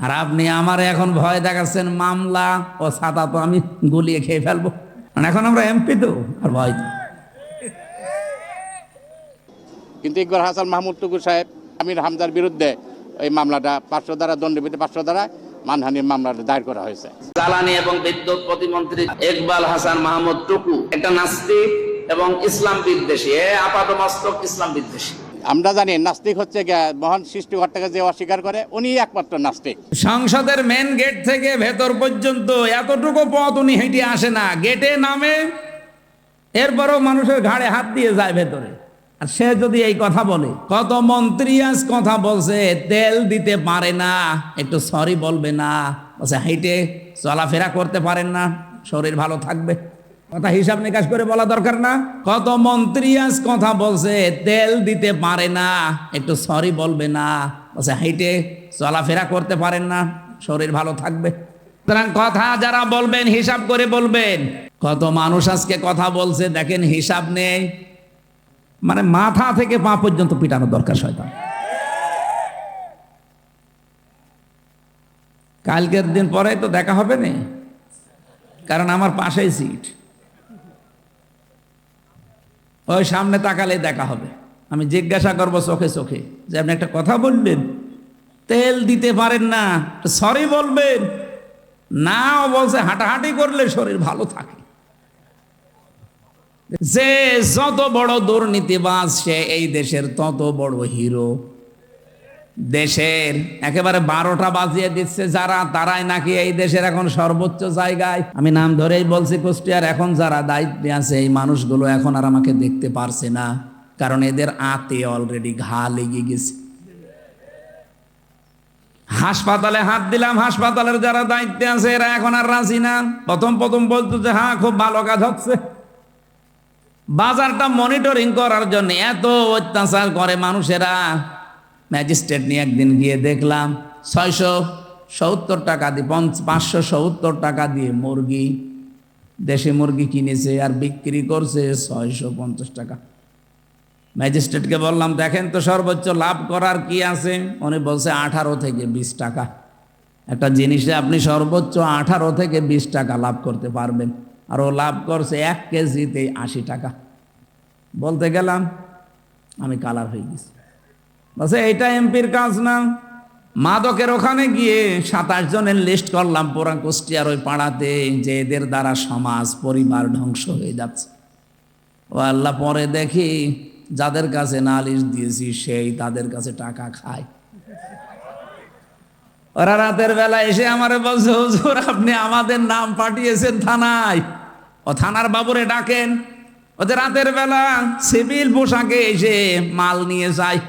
আর আপনি আমারে এখন ভয় দেখাচ্ছেন মামলা ও ছাতা তো আমি গুলিয়ে খেয়ে ফেলবো। মানে এখন আমরা এমপি তো আর ভয় তো। কিন্তু ইকবাল হাসান মাহমুদ টুকু সাহেব আমির হামজার বিরুদ্ধে এই মামলাটা 500 ধারা দণ্ডবিধি 500 ধারা মানহানির মামলাটা দায়ের করা হয়েছে। জ্বালানি এবং বিদ্যুৎ প্রতিমন্ত্রী ইকবাল হাসান মাহমুদ টুকু একটা নাস্তিক এবং ইসলাম বিদ্বেষী, আপাতমস্তক ইসলাম বিদ্বেষী। আমরা জানি নাস্তিক হচ্ছে মহান সৃষ্টিকর্তাকে যে অস্বীকার করে উনি একমাত্র নাস্তিক। সংসদের মেন গেট থেকে ভেতর পর্যন্ত এতটুকু পথ উনি হেঁটে আসে না, গেটে নামে, এরপরও মানুষের ঘাড়ে হাত দিয়ে যায় ভেতরে। আর সে যদি এই কথা বলে, কত মন্ত্রী আজ কথা বলছে তেল দিতে পারে না, একটু সরি বলবে না, বলছে হাইটে চলাফেরা করতে পারেন না, শরীর ভালো থাকবে, কথা হিসাব নিকাশ করে বলা দরকার না? কত মন্ত্রী আজ কথা বলছে তেল দিতে পারে না, একটু সরি বলবে না, বলছে হাইটে চলাফেরা করতে পারেন না, শরীর ভালো থাকবে। সুতরাং কথা যারা বলবেন হিসাব করে বলবেন। কত মানুষ আজকে কথা বলছে দেখেন, হিসাব নেই, মানে মাথা থেকে পা পর্যন্ত পিটানো দরকার শয়তান। কালকের দিন পরে তো দেখা হবে না, কারণ আমার পাশেই সিট, ওই সামনে তাকালে দেখা হবে। আমি জিজ্ঞাসা করবো চোখে চোখে যে আপনি একটা কথা বললেন, তেল দিতে পারেন না, সরি বলবেন না? ও বলছে হাঁটাহাঁটি করলে শরীর ভালো থাকে। যে যত বড় দুর্নীতিবাজ সে এই দেশের তত বড় হিরো। দেশের একেবারে 12টা বাজিয়ে দিচ্ছে যারা, তারাই নাকি এই দেশের এখন সর্বোচ্চ জায়গায়। আমি নাম ধরেই বলছি কুষ্টিয়ার এখন যারা দায়িত্বে আছে এই মানুষগুলো এখন আর আমাকে দেখতে পারছে না, কারণ এদের আতে অলরেডি ঘা লেগে গেছে। হাসপাতালে হাত দিলাম, হাসপাতালের যারা দায়িত্বে আছে এরা এখন আর রাজি না। প্রথম বলতো যে হ্যাঁ খুব ভালো কাজ হচ্ছে। বাজারটা মনিটরিং করার জন্য এত অত্যাচার করে মানুষেরা। ম্যাজিস্ট্রেট নিয়ে একদিন গিয়ে দেখলাম 670 টাকা দিয়ে 570 টাকা দিয়ে মুরগি, দেশি মুরগি কিনেছে আর বিক্রি করছে 650 টাকা। ম্যাজিস্ট্রেটকে বললাম দেখেন তো সর্বোচ্চ লাভ করার কি আছে? উনি বলছে 18 থেকে 20 টাকা। একটা জিনিসে আপনি সর্বোচ্চ 18 থেকে 20 টাকা লাভ করতে পারবেন, আর ও লাভ করছে 1 কেজিতে 80 টাকা। বলতে গেলাম আমি কালার হয়ে গেছি। বলছে এইটা এমপির কাজ না। মাদকের ওখানে গিয়ে 27 জনের লিস্ট করলাম পুরা কুষ্টিয়ার ওই পাড়াতে, যে এদের দ্বারা সমাজ পরিবার ধ্বংস হয়ে যাচ্ছে। ও আল্লাহ, পরে দেখি যাদের কাছে নালিশ দিয়েছি সেই তাদের কাছে টাকা খায়। ওরা রাতের বেলা এসে আমারে বলছে হুজুর আপনি আমাদের নাম পাঠিয়েছেন থানায়, ও থানার বাবুরে ডাকেন। ওদের রাতের বেলা সিভিল পোশাকে এসে মাল নিয়ে যায়,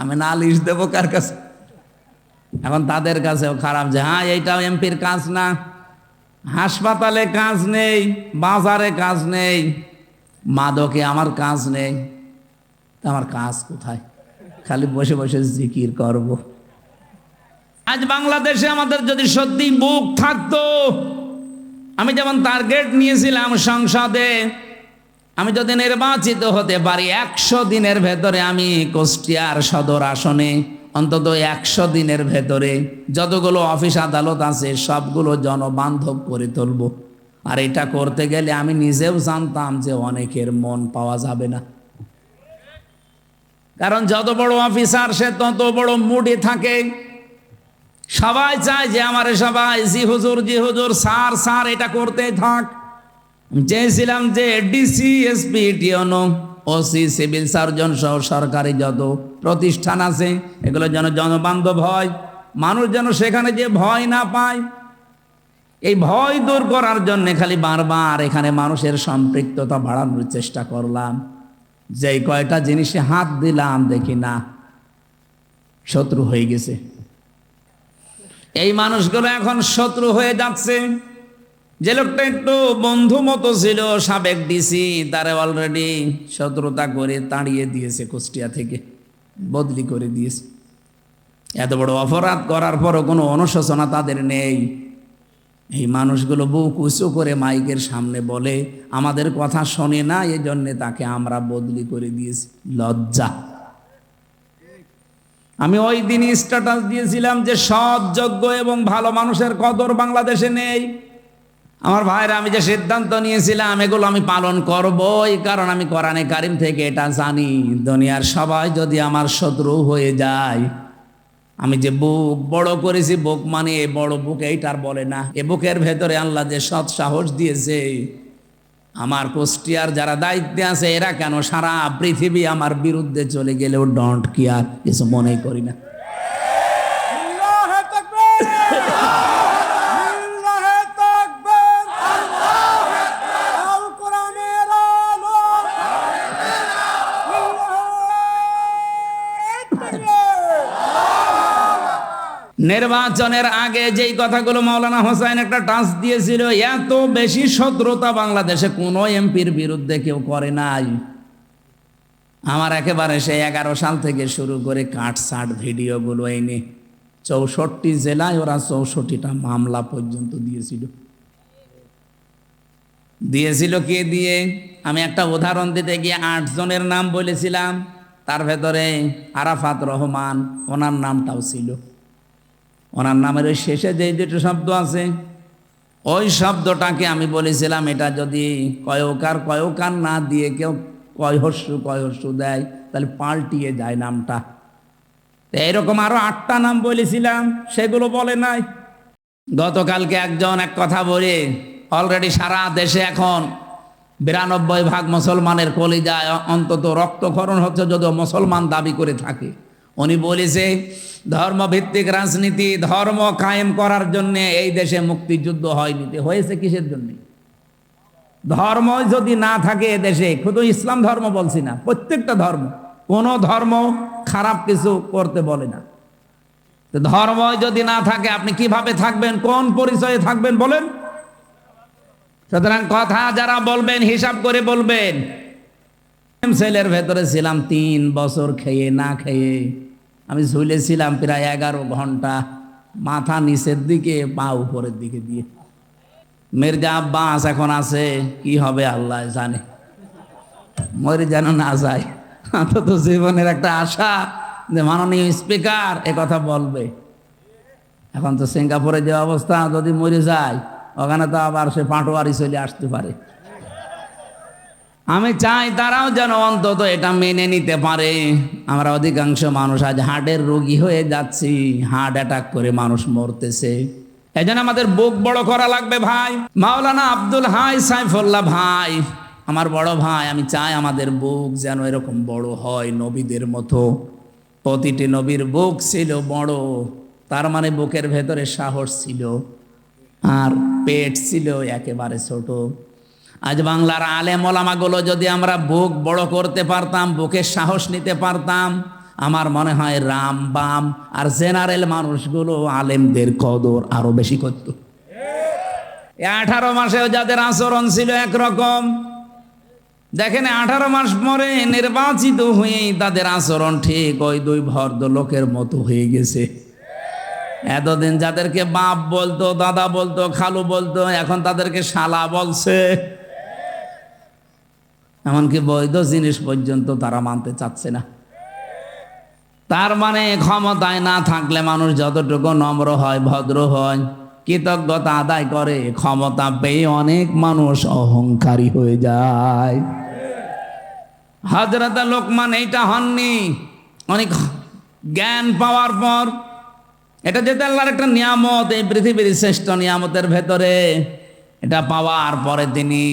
আমি নালিশ দেবো কার কাছে? এখন তাদের কাছেও খারাপ যে হ্যাঁ এইটাও এমপির কাজ না। হাসপাতালে কাজ নেই, বাজারে কাজ নেই, মাদকে আমার কাজ নেই, তা আমার কাজ কোথায়? খালি বসে বসে জিকির করব। আজ বাংলাদেশে আমাদের যদি সত্যি বুক থাকতো, আমি যেমন টার্গেট নিয়েছিলাম সংসদে, আমি যদি নির্বাচিত হতে পারি 100 দিনের ভেতরে আমি কুষ্টিয়ার সদর আসনে অন্তত 100 দিনের ভেতরে যতগুলো অফিস আদালত আছে সবগুলো জনবান্ধব করে তুলব। আর এটা করতে গেলে আমি নিজেও জানতাম যে অনেকের মন পাওয়া যাবে না, কারণ যত বড় অফিসার সে তত বড় মুডে থাকে। সবাই চায় যে আমারে সবাই জি হুজুর স্যার স্যার এটা করতে থাক। চেয়েছিলাম যে ডিসি, এসপি, টিওনো, ওসি, সিভিল সার্জন সহ সরকারি যত প্রতিষ্ঠান আছে এগুলো যেন জনবান্ধব হয়, মানুষ যেন সেখানে যে ভয় না পায়। এই ভয় দূর করার জন্য খালি বারবার এখানে মানুষের সম্পৃক্ততা বাড়ানোর চেষ্টা করলাম। যেই কয়টা জিনিসে হাত দিলাম দেখি না শত্রু হয়ে গেছে। এই মানুষগুলো এখন শত্রু হয়ে যাচ্ছে। যে লোকটা একটু বন্ধু মতো ছিল সাবেক ডিসি, তারে অলরেডি শত্রুতা করে তাড়িয়ে দিয়েছে, কুষ্টিয়া থেকে বদলি করে দিয়েছে। এত বড় অপরাধ করার পরও কোনো অনুশোচনা তাদের নেই। এই মানুষগুলো বুক উঁচু করে মাইকের সামনে বলে আমাদের কথা শোনে না, এই জন্যে তাকে আমরা বদলি করে দিয়েছি। লজ্জা! আমি ওই দিনই স্ট্যাটাস দিয়েছিলাম যে সৎ, যোগ্য এবং ভালো মানুষের কদর বাংলাদেশে নেই। আমার ভাইরা, আমি যে সিদ্ধান্ত নিয়েছিলাম এগুলো আমি পালন করবই, কারণ আমি কোরআনে কারিম থেকে এটা জানি, দুনিয়ার সবাই যদি আমার শত্রু হয়ে যায়, আমি যে বুক বড় করেছি, বুক মানে এ বড় বুক এইটার বলে না, এ বুকের ভেতরে আল্লাহ যে সৎ সাহস দিয়েছে, আমার কুষ্টিয়ার যারা দায়িত্বে আছে এরা কেন সারা পৃথিবী আমার বিরুদ্ধে চলে গেলেও ডোন্ট কেয়ার, কিছু মনেই করি না। লিল্লাহে তাকবীর, লিল্লাহে তাকবীর, আল কোরআনের আলো, লিল্লাহে তাকবীর। নির্বাচনের আগে যেই কথাগুলো মাওলানা হোসেন একটা টাচ দিয়েছিল, এত বেশি শত্রুতা বাংলাদেশে কোনো এমপির বিরুদ্ধে কেউ করে নাই। আমার একেবারে সেই 11 সাল থেকে শুরু করে কাটসাট ভিডিওগুলো এনে 64 জেলায় ওরা 64টা মামলা পর্যন্ত দিয়েছিল কে দিয়ে? আমি একটা উদাহরণ দিতে গিয়ে 8 জনের নাম বলেছিলাম, তার ভেতরে আরাফাত রহমান, ওনার নামটাও ছিল। ওনার নামের ওই শেষে যেই দুটো শব্দ আছে, ওই শব্দটাকে আমি বলেছিলাম এটা যদি কয়কার না দিয়ে কেউ কয়হস্যু দেয় তাহলে পাল্টিয়ে যায় নামটা। তো এইরকম আরো 8টা নাম বলেছিলাম, সেগুলো বলে নাই। গতকালকে একজন এক কথা বলে, অলরেডি সারা দেশে এখন 92% মুসলমানের কলিজায় অন্তত রক্তক্ষরণ হচ্ছে, যদিও মুসলমান দাবি করে থাকে। উনি বলেছে ধর্মভিত্তিক রাজনীতি, ধর্ম কায়েম করার জন্য এই দেশে মুক্তিযুদ্ধ হয়নি। হয়েছে কিসের জন্য? ধর্ম যদি না থাকে এ দেশে, শুধু ইসলাম ধর্ম বলছি না, প্রত্যেকটা ধর্ম, কোনো ধর্ম খারাপ কিছু করতে বলে না। তো ধর্ম যদি না থাকে আপনি কিভাবে থাকবেন, কোন পরিচয়ে থাকবেন বলেন? সুতরাং কথা যারা বলবেন হিসাব করে বলবেন। সেলের ভেতরে ছিলাম 3 বছর, খেয়ে না খেয়ে আমি ঝুলেছিলাম প্রায় 11 ঘন্টা, মাথা নিচের দিকে পা উপরের দিকে দিয়ে। মির্জা আব্বাস এখন আছে, কি হবে আল্লাহ জানে, মরে যেন না যায়। অন্তত জীবনের একটা আশা যে মাননীয় স্পিকার এ কথা বলবে। এখন তো সিঙ্গাপুরে যে অবস্থা, যদি মরে যায় ওখানে তো আবার সে পাটোয়ারি চলে আসতে পারে। আমি চাই তারাও যেন অন্তত এটা মেনে নিতে পারে। আমরা অধিকাংশ মানুষ আজ হার্টের রোগী হয়ে যাচ্ছি, হার্ট অ্যাটাক করে মানুষ মরতেছে। এই জন্য আমাদের বুক বড় করা লাগবে ভাই। মাওলানা আব্দুল হাই সাইফুল্লাহ ভাই, আমার বড় ভাই, আমি চাই আমাদের বুক যেন এরকম বড় হয় নবীদের মতো। প্রতিটি নবীর বুক ছিল বড়, তার মানে বুকের ভেতরে সাহস ছিল, আর পেট ছিল একেবারে ছোট। আজ বাংলার আলেম ওলামাগুলো যদি আমরা বুক বড় করতে পারতাম, বুকের সাহস নিতে পারতাম, আমার মনে হয় রাম বাম আর জেনারেল মানুষগুলো আলেমদের কদর আরো বেশি করত। 18 মাসেও যাদের আচরণ ছিল একরকম, দেখেন 18 মাস পরে নির্বাচিত হয়েই তাদের আচরণ ঠিক ওই 2 ভদ্রলোকের মতো হয়ে গেছে। এতদিন যাদেরকে বাপ বলতো, দাদা বলতো, খালু বলতো, এখন তাদেরকে শালা বলছে। এমনকি বৈধ জিনিস পর্যন্ত তারা মানতে চাচ্ছে না। তার মানে ক্ষমতায় না থাকলে মানুষ যতটুকু নম্র হয়, ভদ্র হয়, কৃতজ্ঞতা আদায় করে, ক্ষমতা পেয়ে অনেক মানুষ অহংকারী হয়ে যায়। হযরত লোকমান এইটা হননি। অনেক জ্ঞান পাওয়ার পর, এটা যেতে আল্লাহর একটা নিয়ামত, এই পৃথিবীর শ্রেষ্ঠ নিয়ামতের ভেতরে, এটা পাওয়ার পরে তিনি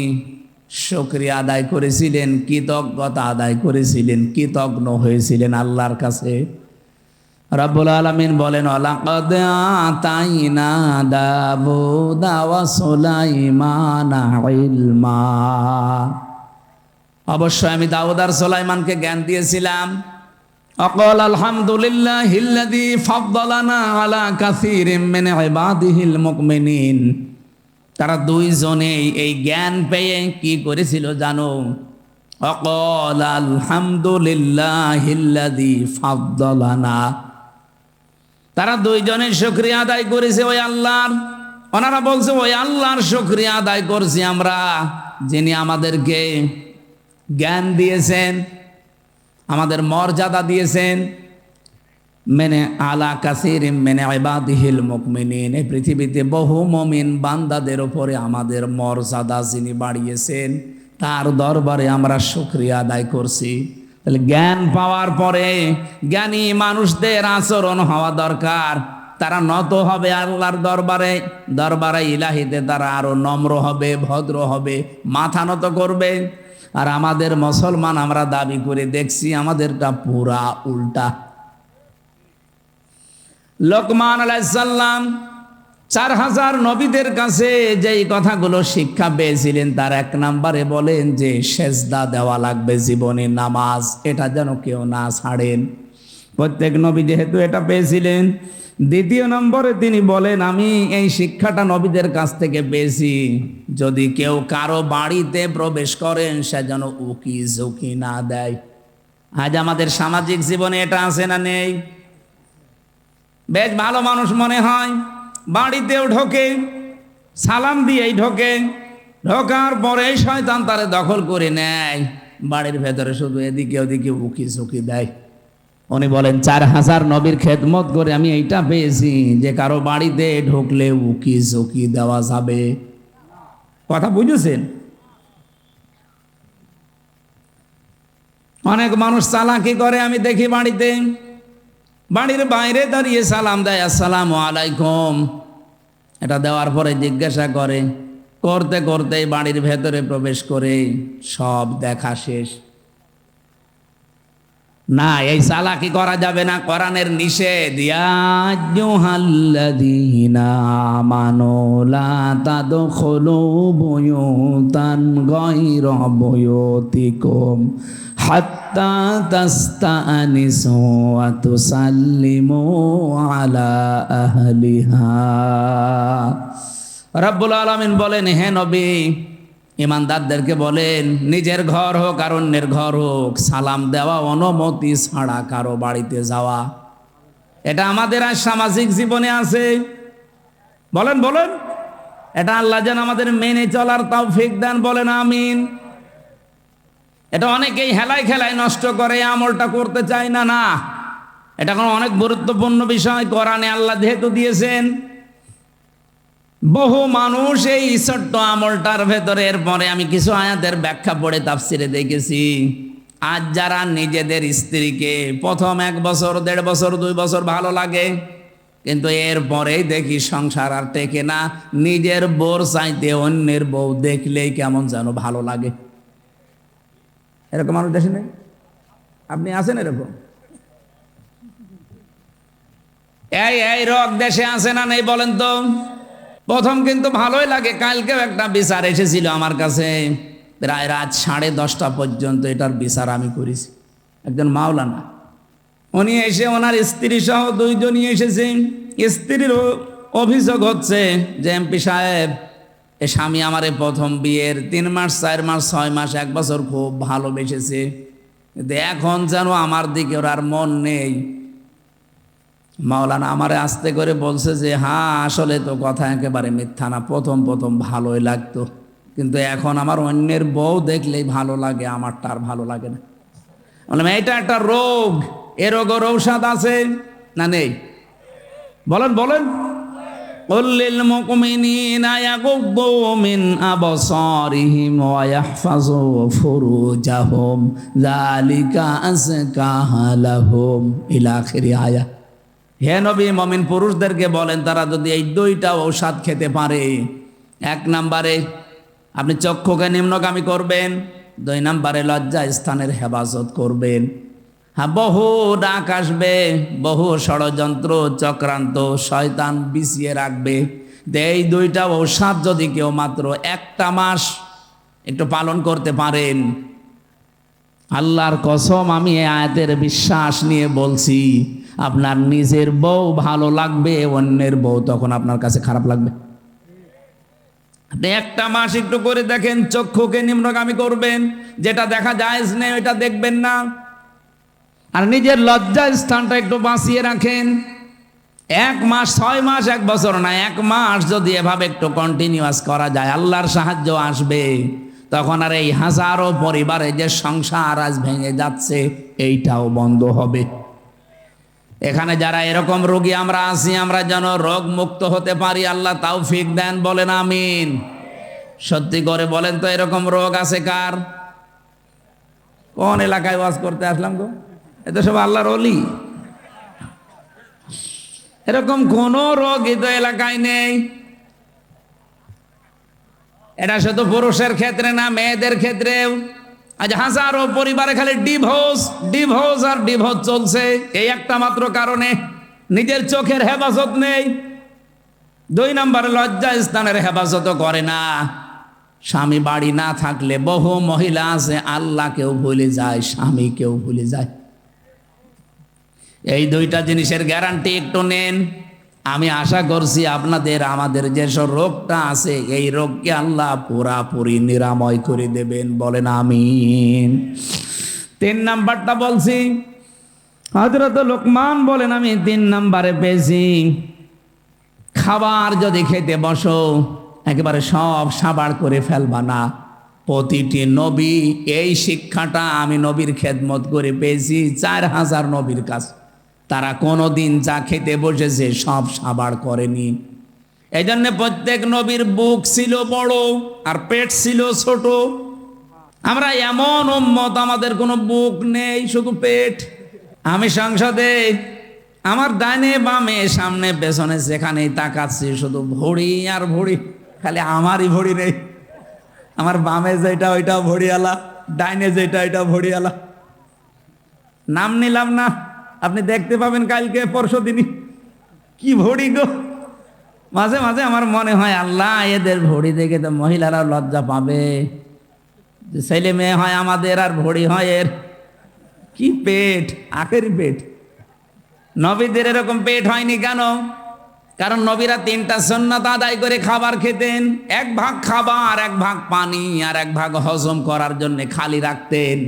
শুকরিয়া আদায় করেছিলেন, কৃতজ্ঞতা আদায় করেছিলেন, কৃতজ্ঞ হয়েছিলেন আল্লাহর কাছে। রব্বুল আলামিন বলেন, লাকাদ আতাইনা দাউদা ওয়া সুলাইমানা ইলমা। অবশ্যই আমি দাউদ আর সুলাইমানকে জ্ঞান দিয়েছিলাম। অকল আলহামদুলিল্লাহিল্লাযী ফাদ্দালানা আলা কাসীরিম মিন ইবাদিহিল মুমিনিন। তারা 2 জনেই এই জ্ঞান পেয়ে কি করেছিল জানো? অকল আলহামদুলিল্লাহিল্লাযী ফাদ্দালানা। তারা 2 জনে শুকরিয়া আদায় করেছে ওই আল্লাহর। ওনারা বলছে ওই আল্লাহর শুকরিয়া আদায় করছি আমরা, যিনি আমাদেরকে জ্ঞান দিয়েছেন, আমাদের মর্যাদা দিয়েছেন। মেনে আলা কাসির মেনে ইবাদিহিল মুমিনিন, এই পৃথিবীতে বহু মুমিন বান্দাদের উপরে আমাদের মর্যাদা যিনি বাড়িয়েছেন তার দরবারে আমরা শুকরিয়া আদায় করছি। তাহলে জ্ঞান পাওয়ার পরে জ্ঞানী মানুষদের আচরণ হওয়া দরকার, তারা নত হবে আল্লাহর দরবারে, দরবারে ইলাহিতে তারা আরো নম্র হবে, ভদ্র হবে, মাথা নত করবে। আর আমাদের মুসলমান আমরা দাবি করে দেখছি আমাদেরটা পুরা উল্টা। লোকমান আলাইহিস সালাম 4000 নবীদের কাছে যেই কথাগুলো শিক্ষা পেয়েছিলেন তার 1 নম্বরে বলেন যে সেজদা দেওয়া লাগবে, জীবনে নামাজ এটা যেন কেউ না ছাড়েন। প্রত্যেক নবী যেহেতু এটা পেয়েছিলেন। 2 নম্বরে তিনি বলেন আমি এই শিক্ষাটা নবীদের কাছ থেকে পেয়েছি, যদি কেউ কারো বাড়িতে প্রবেশ করেন সে যেন উকি ঝুঁকি না দেয়। আজ আমাদের সামাজিক জীবনে এটা আছে না নেই? বেশ ভালো মানুষ মনে হয়, বাড়িতেও ঢোকে, সালাম দিয়েই ঢোকে, ঢোকার পরে শয়তান তারে দখল করে নেয়, বাড়ির ভেতরে শুধু এদিকে ওদিকে উকি ঝুঁকি দেয়। উনি বলেন 4000 নবীর খেদমত করে আমি এইটা পেয়েছি যে কারো বাড়িতে ঢুকলে উকি ঝুঁকি দেওয়া যাবে। কথা বুঝেছেন? অনেক মানুষ চালাকি করে আমি দেখি, বাড়িতে বাড়ির বাইরে দাঁড়িয়ে সালাম দেয় আসসালামু আলাইকুম, এটা দেওয়ার পরে জিজ্ঞাসা করে, করতে করতে বাড়ির ভেতরে প্রবেশ করে সব দেখা শেষ। না, এই চালাকি করা যাবে না, কোরআনের নিষেধ। ইয়া আইয়ুহাল্লাযীনা আমানু লা তাদখুলু বুয়ুতান গায়রা বুয়ুতিকুম হাত্তা তাস্তানিসু ওয়া তুসাল্লিমু আলা আহলিহা। রব্বুল আলামিন বলেন, হে নবী ইমানদারদেরকে বলেন নিজের ঘর হোক আর অন্যের ঘর হোক সালাম দেওয়া অনুমতি ছাড়া কারো বাড়িতে যাওয়া, এটা আমাদের আর সামাজিক জীবনে আছে। বলেন বলেন, এটা আল্লাহ যেন আমাদের মেনে চলার তৌফিক দেন, বলেন আমিন। এটা অনেকেই হেলায় খেলায় নষ্ট করে, আমলটা করতে চায় না। না, এটা কোনো অনেক গুরুত্বপূর্ণ বিষয়, কোরআনে আল্লাহ যেহেতু দিয়েছেন। বহু মানুষ এই ছোট্ট আমলটার ভেতরে, এরপরে আমি কিছু আয়াতের ব্যাখ্যা পড়ে তাফসিরে দেখেছি, আজ যারা নিজেদের স্ত্রীকে প্রথম 1 বছর 1.5 বছর 2 বছর ভালো লাগে, কিন্তু এরপরেই দেখি সংসার আর টেকে না, নিজের বউর চাইতে অন্যের বউ দেখলেই কেমন যেন ভালো লাগে। এরকম মানুষ দেশে নেই? আপনি আছেন এরকম? এই রোগ দেশে আছে না নেই বলেন তো? প্রথম কিন্তু ভালোই লাগে। কালকেও একটা বিচার এসেছিল আমার কাছে, প্রায় রাত 10:30 পর্যন্ত এটার বিচার আমি করেছি। একজন মাওলানা, উনি এসে ওনার স্ত্রী সহ 2 জনই এসেছেন। স্ত্রীর অভিযোগ হচ্ছে যে এমপি সাহেব, এ স্বামী আমারে প্রথম বিয়ের 3 মাস 4 মাস 6 মাস 1 বছর খুব ভালোবেসেছে, কিন্তু এখন যেন আমার দিকে ওর আর মন নেই। মাওলানা আমারে আস্তে করে বলছে যে হ্যাঁ আসলে তো কথা একেবারে মিথ্যা না, প্রথম ভালোই লাগতো, কিন্তু এখন আমার অন্যের বউ দেখলেই ভালো লাগে, আমারটা আর ভালো লাগে না। বললাম এটা একটা রোগ, এ রোগের ঔষধ আছে না নেই? বলেন বলেন। কুল্লিল মুমিনিনা ইয়াগুদ্দু মিন আবসারিহিম ওয়া ইয়াহফাযু ফুরুজাহুম যালিকা আযকা লাহুম ইলা আখিরি আয়াত। হে নবী, মুমিন পুরুষদেরকে বলেন তারা যদি এই 2টা ঔষধ খেতে পারে, 1 নম্বরে আপনি চক্ষুকে নিম্নগামী করবেন, 2 নম্বরে লজ্জা স্থানের হেফাজত করবেন। হ্যাঁ, বহু ডাক আসবে, বহু ষড়যন্ত্র চক্রান্ত শয়তান বিছিয়ে রাখবে। এই 2টা ঔষধ যদি কেউ মাত্র 1টা মাস একটু পালন করতে পারেন, আল্লাহর কসম আমি এই আয়াতের বিশ্বাস নিয়ে বলছি, আপনার নিজের বউ ভালো লাগবে, অন্যের বউ তখন আপনার কাছে খারাপ লাগবে। আপনি 1টা মাস একটু করে দেখেন, চক্ষুকে নিম্নগামী করবেন, যেটা দেখা জায়েজ নেই ওইটা দেখবেন না, আর নিজের লজ্জা স্থানটা একটু বাঁচিয়ে রাখেন। 1 মাস 6 মাস 1 বছর না, 1 মাস যদি এভাবে একটু কন্টিনিউয়াস করা যায়, আল্লাহর সাহায্য আসবে। তখন আর এই হাজারো পরিবারে যে সংসার আজ ভেঙে যাচ্ছে এইটাও বন্ধ হবে। এখানে যারা এরকম রোগী আমরা আছি, আমরা যেন রোগ মুক্ত হতে পারি, আল্লাহ তৌফিক দেন, বলেন আমিন। সত্যি করে বলেন তো, এরকম রোগ আছে কার? কোন এলাকায় ওয়াজ করতে আসলাম গো? এত সব আল্লাহর ওলি। এরকম কোন রোগী তো এলাকায় নেই। এটা শুধু পুরুষের ক্ষেত্রে না, মেয়েদের ক্ষেত্রেও। আজ হাজারো পরিবারে খালি ডিভোর্স আর ডিভোর্স চলছে, এই একটা মাত্র কারণে, নিজের চোখের হেফাজত নেই। 2 নম্বরে লজ্জা স্থানের হেফাজত করে না। স্বামী বাড়ি না থাকলে বহু মহিলা আছে আল্লাহকেও ভুলে যায়, স্বামীকেও ভুলে যায়। এই 2টা জিনিসের গ্যারান্টি একটু নেন। আমি আশা করছি আপনাদের, আমাদের যেসব রোগটা আছে, এই রোগকে আল্লাহ পুরাপুরি নিরাময় করে দেবেন, বলেন আমিন। 3 নাম্বারটা বলছি, হযরত লোকমান বলেন, আমি 3 নাম্বারে পেয়েছি, খাবার যদি খেতে বসো একেবারে সব সাবাড় করে ফেলবা না। প্রতিটি নবী এই শিক্ষাটা আমি নবীর খেদমত করে পেয়েছি 4000 নবীর কাছে। তারা কোনোদিন যা খেতে বসেছে সব সাবাড় করেনি। এই জন্য প্রত্যেক নবীর বুক ছিল বড় আর পেট ছিল ছোট। আমরা এমন উম্মত, আমাদের কোনো বুক নেই, শুধু পেট। আমি সংসদে আমার ডাইনে বামে সামনে পেছনে যেখানেই তাকাচ্ছি শুধু ভড়ি আর ভড়ি, খালি আমারই ভড়ি নেই। আমার বামে যেটা ওইটাও ভড়িয়ালা, ডাইনে যেটা ওইটাও ভড়িয়ালা। নাম নিলাম না, আপনি দেখতে পাবেন কালকে পরশু দিনই। কি ভড়ি গো! মাঝে মাঝে আমার মনে হয়, আল্লাহ এদের ভড়ি দেখে তো মহিলারা লজ্জা পাবে। ছেলে মেয়ে হয় আমাদের আর ভড়ি হয় এর। কি পেট, আখেরি পেট। নবীদের এরকম পেট হয়নি কেন? কারণ নবীরা 3টা সুন্নাত আদায় করে খাবার খেতেন। 1 ভাগ খাবার, 1 ভাগ পানি, আর 1 ভাগ হজম করার জন্য খালি রাখতেন।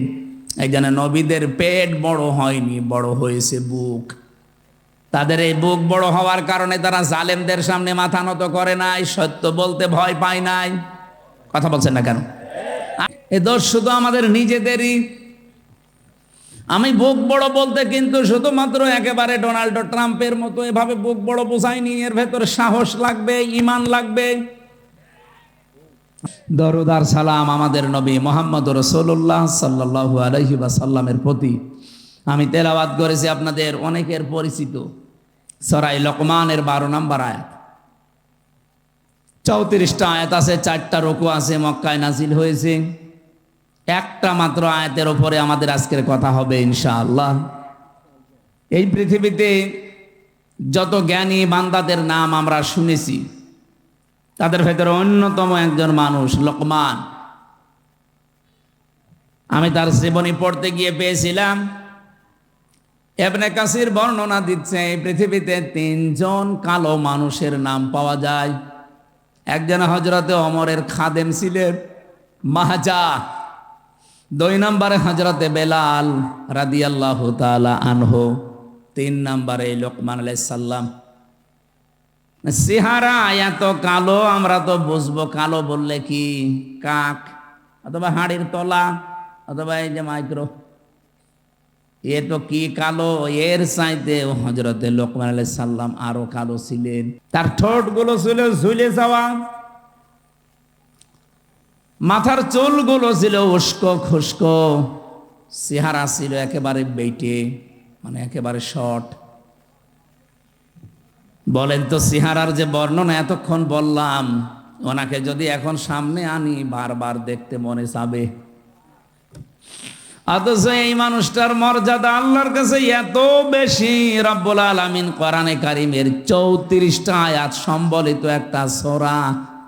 এই জন্য নবীদের পেট বড় হয়নি, বড় হয়েছে বুক। তাদের এই বুক বড় হওয়ার কারণে তারা জালেমদের সামনে মাথা নত করে নাই, সত্য বলতে ভয় পায় নাই। কথা বলছেন না কেন? এ দোষ শুধু আমাদের নিজেদেরই। আমি বুক বড় বলতে কিন্তু শুধুমাত্র একেবারে ডোনাল্ড ট্রাম্পের মতো এভাবে বুক বড় বোঝায়নি। এর ভেতরে সাহস লাগবে, ঈমান লাগবে। দরুদ আর সালাম আমাদের নবী মুহাম্মদ রাসূলুল্লাহ সাল্লাল্লাহু আলাইহি ওয়াসাল্লামের প্রতি। আমি তেলাওয়াত করেছি, আপনাদের অনেকের পরিচিত সূরা লোকমানের 12 নম্বর আয়াত। 34টা আয়াত আছে, 4টা রুকু আছে, মক্কায় নাজিল হয়েছে। একটা মাত্র আয়াতের উপরে আমাদের আজকের কথা হবে ইনশাআল্লাহ। এই পৃথিবীতে যত জ্ঞানী বান্দাদের নাম আমরা শুনেছি, তাদের ভেতরে অন্যতম একজন মানুষ লোকমান। আমি তার জীবনী পড়তে গিয়ে পেয়েছিলাম, ইবনে কাসির বর্ণনা দিচ্ছে, এই পৃথিবীতে 3 জন কালো মানুষের নাম পাওয়া যায়। একজন হযরতে ওমরের খাদেম ছিলেন, মাহাজা। 2 নম্বরে হযরতে বেলাল রাদিয়াল্লাহু তাআলা আনহু। 3 নম্বরে লোকমান আলাইহিস সালাম। চেহারা এত কালো, আমরা তো বুঝবো কালো বললে কি কাক অথবা হাড়ির তলা অথবা এই যে মাইক্রো। এ তো কি কালো! এর চাইতে হযরতে লোকমান আলাইহিস সালাম আরো কালো ছিলেন। তার ঠোঁটগুলো ছিল ঝুলে যাওয়া, মাথার চুলগুলো ছিল উস্কো খুস্কো, চেহারা ছিল একেবারে বেটে, মানে একেবারে শর্ট। বলেন তো, চেহারার যে বর্ণনা এতক্ষণ বললাম, ওনাকে যদি এখন সামনে আনি বারবার দেখতে মনে চাবে। অথচ এই মানুষটার মর্যাদা আল্লাহর কাছে এত বেশি, রব্বুল আলামিন কোরআনে কারীমের 34টা আয়াত সম্বলিত একটা সূরা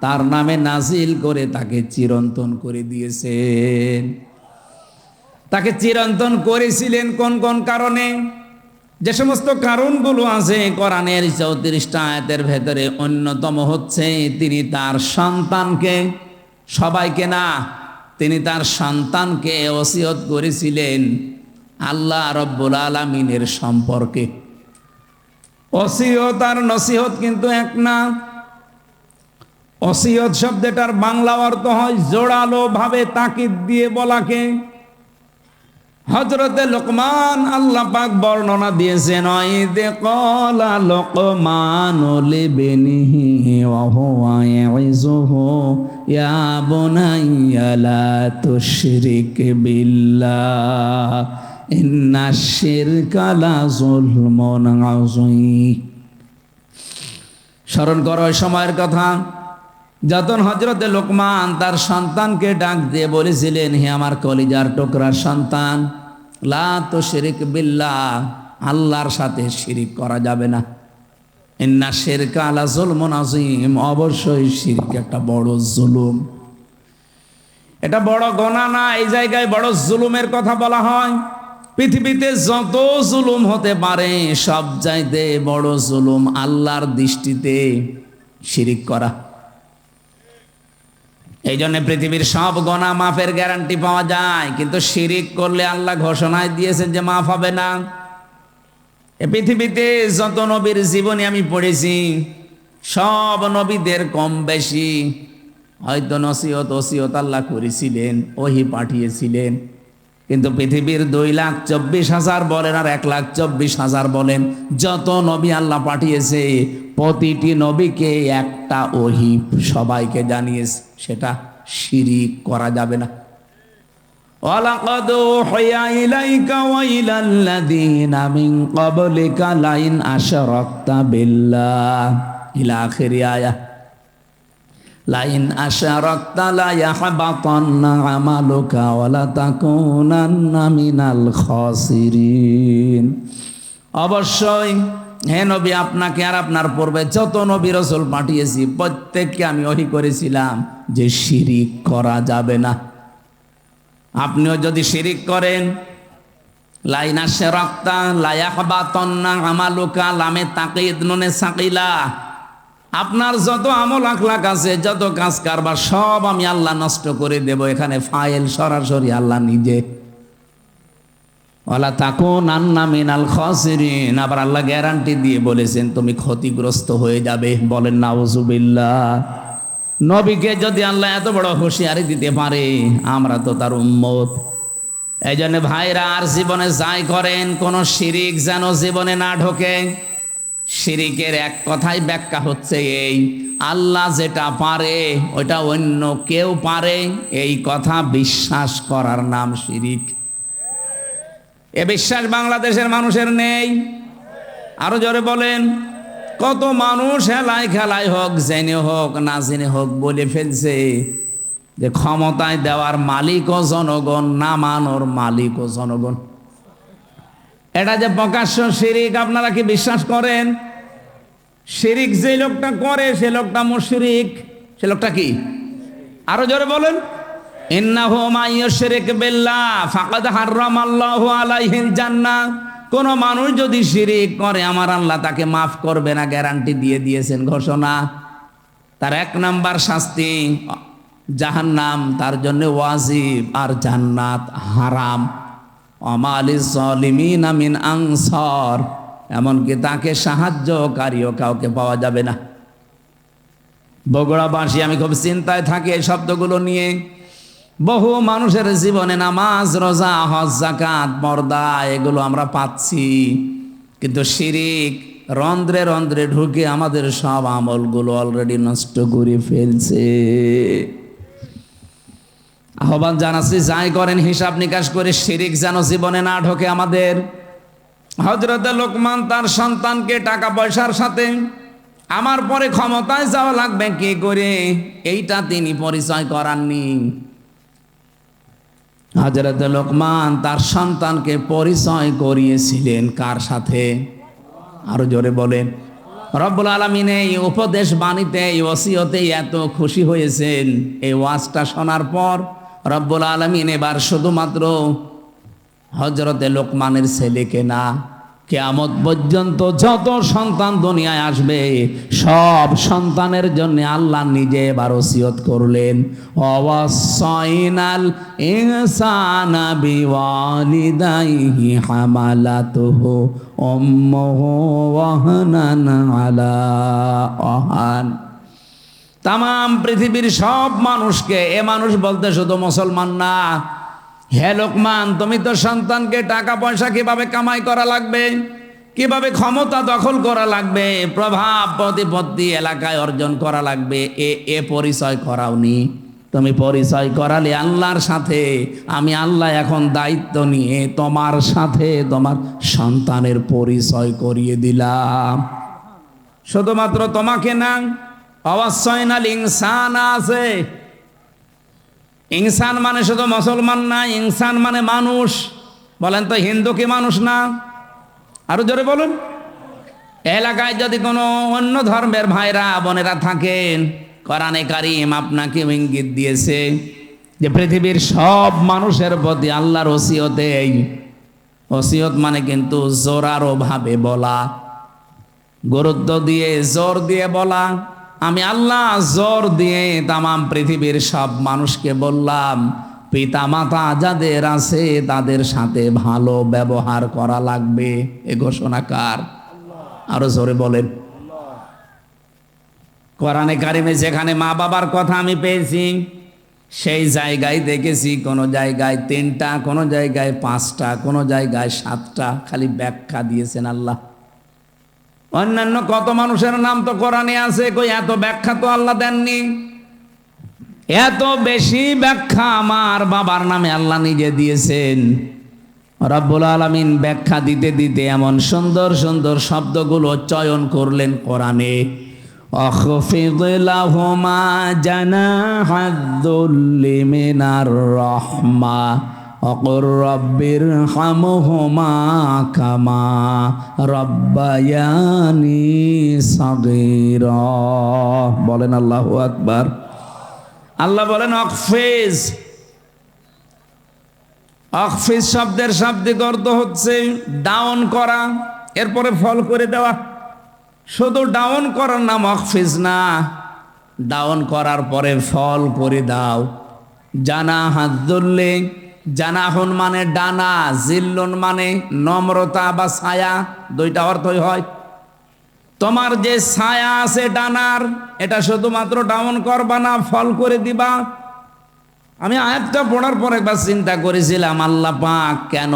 তার নামে নাজিল করে তাকে চিরন্তন করে দিয়েছেন। তাকে চিরন্তন করেছিলেন কোন কোন কারণে? যে সমস্ত কারণগুলো আছে কোরআনের 34টা আয়াতের ভেতরে, অন্যতম হচ্ছে তিনি তার সন্তানকে, সবাইকে না, তিনি তার সন্তানকে ওসিয়ত করেছিলেন আল্লাহ রব্বুল আলামিনের সম্পর্কে। ওসিয়ত আর নসিহত কিন্তু এক না। ওসিয়ত শব্দটার বাংলা অর্থ হয় জোরালো ভাবে তাকিদ দিয়ে বলাকে, হযরতে লোকমান আল্লাহ পাক বর্ণনা দিয়েছেন, ওয়াইদে ক্বালা লোকমানু লিবনিহি ওয়া হুয়া ইয়াইযুহু ইয়া বুনাইয়া লা তুশরিক বিল্লাহ ইন্নাশ শিরকা লা যুলমুন আযীম। স্মরণ করো ওই সময়ের কথা যখন হযরতে লোকমান তার সন্তানকে ডাক দিয়ে বলেছিলেন, হে আমার কলিজার টুকরার সন্তান, লা তুশরিক বিল্লাহ, আল্লাহর সাথে শিরিক করা যাবে না। ইন্না শিরকা লা যুলমুন আযীম, অবশ্যই শিরক একটা বড় জুলুম, এটা বড় গুনাহ না, এই জায়গায় বড় জুলুমের কথা বলা হয়। পৃথিবীতে যত জুলুম হতে পারে সব চাইতে বড় জুলুম আল্লাহর দৃষ্টিতে শিরিক করা। এই জন্য পৃথিবীর সব গুনাহ মাফের গ্যারান্টি পাওয়া যায়, কিন্তু শিরিক করলে আল্লাহ ঘোষণায় দিয়েছেন যে মাফ হবে না। এই পৃথিবীতে যত নবীর জীবনী আমি পড়েছি, সব নবীদের কম বেশি হয়তো নসিহত আল্লাহ করেছিলেন, ওহী পাঠিয়েছিলেন, কিন্তু পৃথিবীর 2,24,000 বলেন আর 1,24,000 বলেন, যত নবী আল্লাহ পাঠিয়েছে প্রতিটি নবীকে একটা ওহী সবাইকে জানিয়েছে, সেটা শিরিক করা যাবে না। ওয়ালাকাদ উহিয়া ইলাইকা ওয়া ইলাল্লাযীনা মিন ক্বাবলিকা লাইন আশরাকতা বিল্লাহ ইলা আখিরি আয়াহ। লাইন আশরাকতা লা ইয়াহবাতান্না আমালুকা ওয়া লা তাকুনান্না মিনাল খাসিরিন। অবশ্যই হে নবী, আপনাকে আর আপনার পূর্বে যত নবী রাসূল পাঠিয়েছি প্রত্যেককে আমি ওহী করেছিলাম যে শিরিক করা যাবে না। আপনিও যদি শিরিক করেন, লাইন আশরাকতা লা ইয়াহবাতান্না আমালুকা, লামে তাকিদ নুনে সাকিলা, আপনার যত আমল আখলাক আছে, যত কাজ কারবার সব আমি আল্লাহ নষ্ট করে দেব। এখানে ফাইল সরাসরি আল্লাহ নিজে। ওয়ালা তাকুনান্না মিনাল খাসিরিন, আবার আল্লাহ গ্যারান্টি দিয়ে বলেছেন তুমি ক্ষতিগ্রস্ত হয়ে যাবে। বলেন নাউজুবিল্লাহ। নবীকে যদি আল্লাহ এত বড় হুঁশিয়ারি দিতে পারে, আমরা তো তার উম্মত। এই জন্য ভাইরা, আর জীবনে যাই করেন, কোন শিরিক যেন জীবনে না ঢোকে। শিরিকের এক কথাই ব্যাখ্যা হচ্ছে এই, আল্লাহ যেটা পারে ওটা অন্য কেউ পারে, এই কথা বিশ্বাস করার নাম শিরিক। এ বিশ্বাস বাংলাদেশের মানুষের নেই। আরো জোরে বলেন। কত মানুষ হেলায় খেলায় হোক, জেনে হোক না জেনে হোক, বলে ফেলছে যে ক্ষমতায় দেওয়ার মালিকও জনগণ, নামানোর মালিকও জনগণ। এটা যে প্রকাশ্য শিরিক, আপনারা কি বিশ্বাস করেন? শিরিক যে লোকটা করে সে লোকটা মুশরিক। সে লোকটা কি? আরো জোরে বলেন। ইন্নাহু মাইয়ুশরিক বিল্লাহ ফাকাদ হারামাল্লাহু আলাইহিল জান্নাহ। কোন মানুষ যদি শিরিক করে আমার আল্লাহ তাকে মাফ করবে না, গ্যারান্টি দিয়ে দিয়েছেন, ঘোষণা। তার 1 নাম্বার শাস্তি জাহান্নাম, তার জন্য ওয়াজিব, আর জান্নাত হারাম। আমালিজ জালিমিনা মিন আনসার, এমনকি তাকে সাহায্যকারীও কাউকে পাওয়া যাবে না। বগুড়াবাসী, আমি খুব চিন্তায় থাকি এই শব্দগুলো নিয়ে। বহু মানুষের জীবনে নামাজ, রোজা, হজ, যাকাত, পর্দা এগুলো আমরা পাচ্ছি, কিন্তু শিরিক রন্ধ্রে রন্ধ্রে ঢুকে আমাদের সব আমলগুলো অলরেডি নষ্ট করে ফেলছে। আহ্বান জানাচ্ছি, যাই করেন হিসাব নিকাশ করে, শিরিক যেন জীবনে না ঢোকে আমাদের। হযরত লোকমান তার সন্তানকে টাকা পয়সার সাথে আমার পরে ক্ষমতায় যাওয়া লাগবে কি করে, এইটা তিনি পরিচয় করাননি। হযরত লোকমান তার সন্তানকে পরিচয় করিয়েছিলেন কার সাথে? আরো জোরে বলেন। রব্বুল আলামিন এই উপদেশ বাণীতে, এই ওসিয়তে এত খুশি হয়েছেন, এই ওয়াজটা শোনার পর রব্বুল আলামিন এবার শুধুমাত্র হযরতে লোকমানের ছেলেকে না, কিয়ামত পর্যন্ত যত সন্তান দুনিয়ায় আসবে সব সন্তানের জন্য আল্লাহ নিজে এবার ওসিয়ত করলেন, ওয়াসাইনাল ইনসানা বিওয়ালিদাইহি হামালাতুহু উম্মুহু ওয়াহানান আলা ওয়াহান। তাম পৃথিবীর সব মানুষকে, এ মানুষ বলতে শুধু মুসলমান না, হে লোকমান, তুমি তো সন্তানকে টাকা পয়সা কিভাবে কামাই করা লাগবে, কিভাবে ক্ষমতা দখল করা লাগবে, প্রভাব প্রতিপত্তি এলাকায় অর্জন করা লাগবে, এ পরিচয় করাওনি। তুমি পরিচয় করালে আল্লাহর সাথে। আমি আল্লাহ এখন দায়িত্ব নিয়ে তোমার সাথে তোমার সন্তানের পরিচয় করিয়ে দিলাম। শুধুমাত্র তোমাকে না, অবশ্যইনাল ইনসান আছে। ইনসান মানে শুধু মুসলমান না, ইনসান মানে মানুষ। বলেন তো, হিন্দু কি মানুষ না? আরো জোরে বলুন। এলাকায় যদি কোনো অন্য ধর্মের ভাইরা বোনেরা থাকেন, কোরআনে কারীম আপনাকে ইঙ্গিত দিয়েছে যে পৃথিবীর সব মানুষের প্রতি আল্লাহর ওসিয়ত। এই ওসিয়ত মানে কিন্তু জোরালো ভাবে বলা, গুরুত্ব দিয়ে জোর দিয়ে বলা। আমি আল্লাহ জোর দিয়ে তামাম পৃথিবীর সব মানুষকে বললাম, পিতা মাতা যাদের আছে তাদের সাথে ভালো ব্যবহার করা লাগবে। এ ঘোষণা কার? আরো জোরে বলেন। কোরআনে কারিমে যেখানে মা বাবার কথা আমি পেয়েছি, সেই জায়গায় দেখেছি কোনো জায়গায় 3টা, কোনো জায়গায় 5টা, কোনো জায়গায় 7টা। খালি ব্যাখ্যা দিয়েছেন আল্লাহ। অন্যান্য কত মানুষের নাম তো কোরআনে আছে, কই এত ব্যাখ্যা তো আল্লাহ দেননি। এত বেশি ব্যাখ্যা আমার বাবার নামে আল্লাহ নিজে দিয়েছেন। রব্বুল আলামিন ব্যাখ্যা দিতে দিতে এমন সুন্দর সুন্দর শব্দগুলো চয়ন করলেন কোরআনে। অখফিদ লাহুমা জানাহাদ-দুল্লি মিনার রাহমা অকুর রব্বির হামহুমা কামা রব্বায়ানি সাগীরা। বলেন আল্লাহু আকবার। আল্লাহ বলেন অখফিজ। অখফিজ শব্দের শাব্দিক অর্থ হচ্ছে ডাউন করা, এরপরে ফল করে দেওয়া। শুধু ডাউন করার নাম অখফিজ না, ডাউন করার পরে ফল করে দাও। জানাহাদ-দুল্লি, জানাহুন মানে ডানা, জিল্লুন মানে নম্রতা বা ছায়া, 2টা অর্থই হয়। তোমার যে ছায়া আছে ডানার, এটা শুধুমাত্র ডাউন করবা না, ফল করে দিবা। আমি আয়াতটা পড়ার পর একবার চিন্তা করেছিলাম, আল্লাহ পাক কেন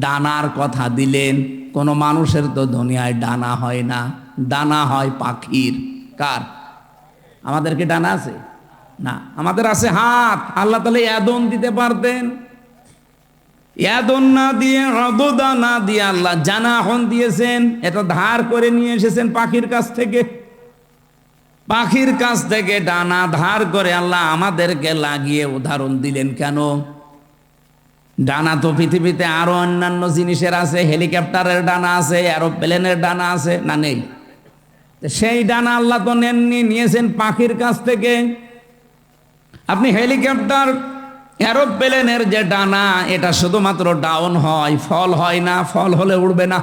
ডানার কথা দিলেন? কোনো মানুষের তো দুনিয়ায় ডানা হয় না, ডানা হয় পাখির। কার? আমাদের কি ডানা আছে? না, আমাদের আছে হাত। আল্লাহ তাহলে ইয়াদুন দিতে পারতেন, ইয়াদুন না দিয়ে, অদুদা না দিয়ে আল্লাহ জানাহন দিয়েছেন। এটা ধার করে নিয়ে এসেছেন পাখির কাছ থেকে। পাখির কাছ থেকে ডানা ধার করে আল্লাহ আমাদেরকে লাগিয়ে উদাহরণ দিলেন কেন? ডানা তো পৃথিবীতে আরো অন্যান্য জিনিসের আছে, হেলিকপ্টারের ডানা আছে, এরোপ্লেনের ডানা আছে, না নেই? সেই ডানা আল্লাহ তো নেননি, নিয়েছেন পাখির কাছ থেকে। আপনি হেলিকপ্টার, এরোপ্লেনের যে ডানা, এটা শুধুমাত্র ডাউন হয়, ফল হয় না। ফল হলে উড়বে না।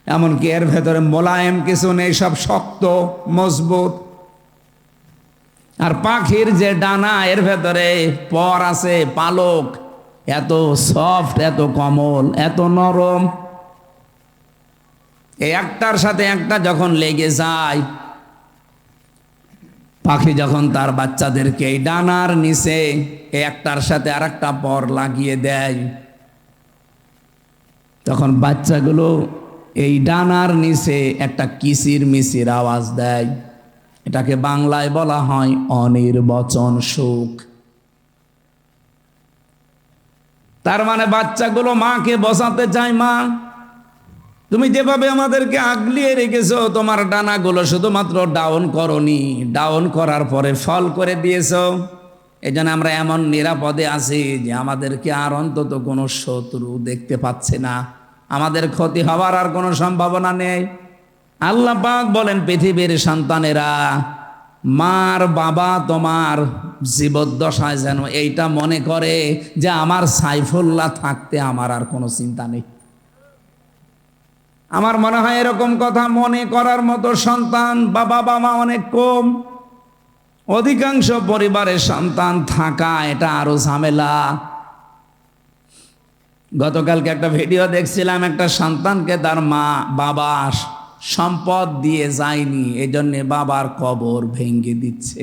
এমনকি এর ভেতরে মোলায়েম কিছু নেই, সব শক্ত মজবুত। আর পাখির যে ডানা, এর ভেতরে পর আছে, পালক, এত সফট, এত কোমল, এত নরম। এই একটার সাথে একটা যখন লেগে যায়, পাখি যখন তার বাচ্চাদেরকে এই ডানার নিচে একটার সাথে আর একটা পর লাগিয়ে দেয়, তখন বাচ্চাগুলো এই ডানার নিচে একটা কিচির মিচির আওয়াজ দেয়। এটাকে বাংলায় বলা হয় অনির্বচন সুখ। তার মানে বাচ্চাগুলো মাকে বসাতে চায়, মা তুমি যেভাবে আমাদেরকে আগলিয়ে রেখেছো, তোমার ডানাগুলো শুধুমাত্র ডাউন করনি, ডাউন করার পরে ফল করে দিয়েছো। এই জন্য আমরা এমন নিরাপদে আছি যে আমাদেরকে আর অন্তত কোনো শত্রু দেখতে পাচ্ছে না, আমাদের ক্ষতি হওয়ার আর কোনো সম্ভাবনা নেই। আল্লাহ পাক বলেন, পৃথিবীর সন্তানেরা, মার বাবা তোমার জীবদ্দশায় যেন এইটা মনে করে যে আমার সাইফুল্লাহ থাকতে আমার আর কোনো চিন্তা নেই। আমার মনে হয় এরকম কথা মনে করার মতো সন্তান বা বাবা মা অনেক কম। অধিকাংশ পরিবারের সন্তান থাকা এটা আরো ঝামেলা। গতকালকে একটা ভিডিও দেখছিলাম, একটা সন্তানকে তার মা বাবা সম্পদ দিয়ে যায়নি, এই জন্যে বাবার কবর ভেঙে দিচ্ছে।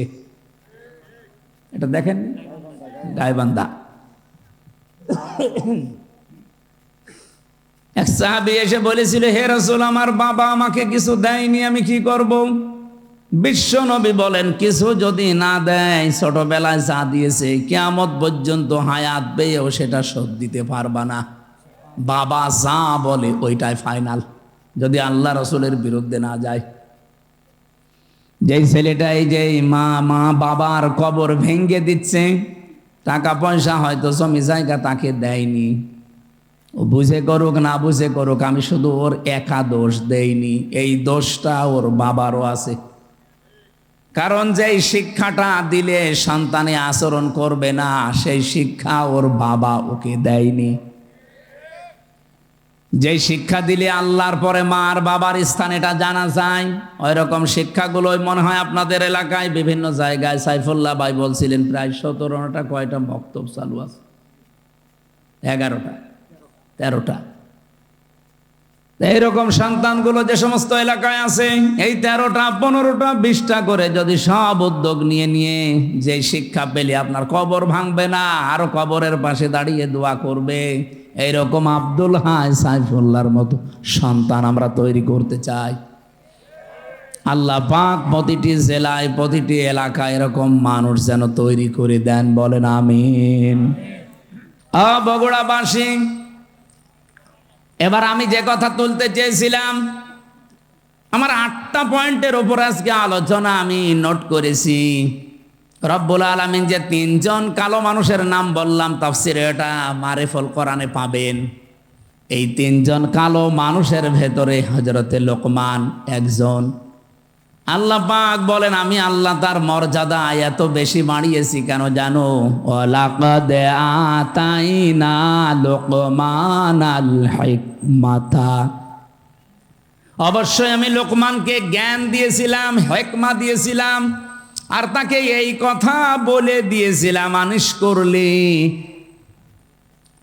এটা দেখেন, গাইবান্ধা। এক সাহাবী এসে বলেছিল, হে রাসূল, আমার বাবা আমাকে কিছু দেয়নি, আমি কি করব? বিশ্ব নবী বলেন, কিছু যদি না দেয়, ছোটবেলায় যা দিয়েছে কিয়ামত পর্যন্ত হায়াত পেয়েও সেটা শোধ দিতে পারবা না। বাবা যা বলে ওইটাই ফাইনাল, যদি আল্লাহ রসুলের বিরুদ্ধে না যায়। যেই ছেলেটা এই যে মা বাবার কবর ভেঙ্গে দিচ্ছে, টাকা পয়সা হয়তো জমি জায়গা তাকে দেয়নি, ও বুঝে করুক না বুঝে করুক, আমি শুধু ওর একা দোষ দেইনি, এই দোষটা ওর বাবারও আছে। কারণ যেই শিক্ষাটা দিলে সন্তানে আচরণ করবে না, সেই শিক্ষা ওর বাবা ওকে দেয়নি। যেই শিক্ষা দিলে আল্লাহর পরে মা আর বাবার স্থান এটা জানা যায়, ওই রকম শিক্ষাগুলোই মনে হয় আপনাদের এলাকায় বিভিন্ন জায়গায়। সাইফুল্লাহ ভাই বলছিলেন প্রায় 17টা কয়টা বক্তব্য চালু আছে, 11টা 13টা। এইরকম সন্তানগুলো যে সমস্ত এলাকায় আছে, এই 13টা 15টা 20টা করে যদি সব উদ্যোগ নিয়ে নিয়ে যে শিক্ষা পেলে আপনার কবর ভাঙবে না, আরো কবরের পাশে দাঁড়িয়ে দোয়া করবে, এইরকম আব্দুল হাই সাইফুল্লাহর মতো সন্তান আমরা তৈরি করতে চাই। আল্লাহ পাক প্রতিটি জেলায় প্রতিটি এলাকায় এরকম মানুষ যেন তৈরি করে দেন, বলেন আমিন। বগুড়াবাসী, এবার আমি যে কথা তুলতে চেয়েছিলাম, আমার 8টা পয়েন্টের ওপর আজকে আলোচনা আমি নোট করেছি। রব্বুল আলামিন যে 3জন কালো মানুষের নাম বললাম তাফসিরে, এটা মারিফুল কোরআনে পাবেন। এই 3জন কালো মানুষের ভেতরে হযরতে লোকমান একজন। আল্লাহ পাক বলেন, আমি আল্লাহ তার মর্যাদা এত বেশি বাড়িয়েছি কেন জানো? ওয়ালাকাদ আতাইনা লোকমানাল হিকমাতা, অবশ্যই আমি লোকমানকে জ্ঞান দিয়েছিলাম, হিকমা দিয়েছিলাম, আর তাকে এই কথা বলে দিয়েছিলাম, আনিশ করলি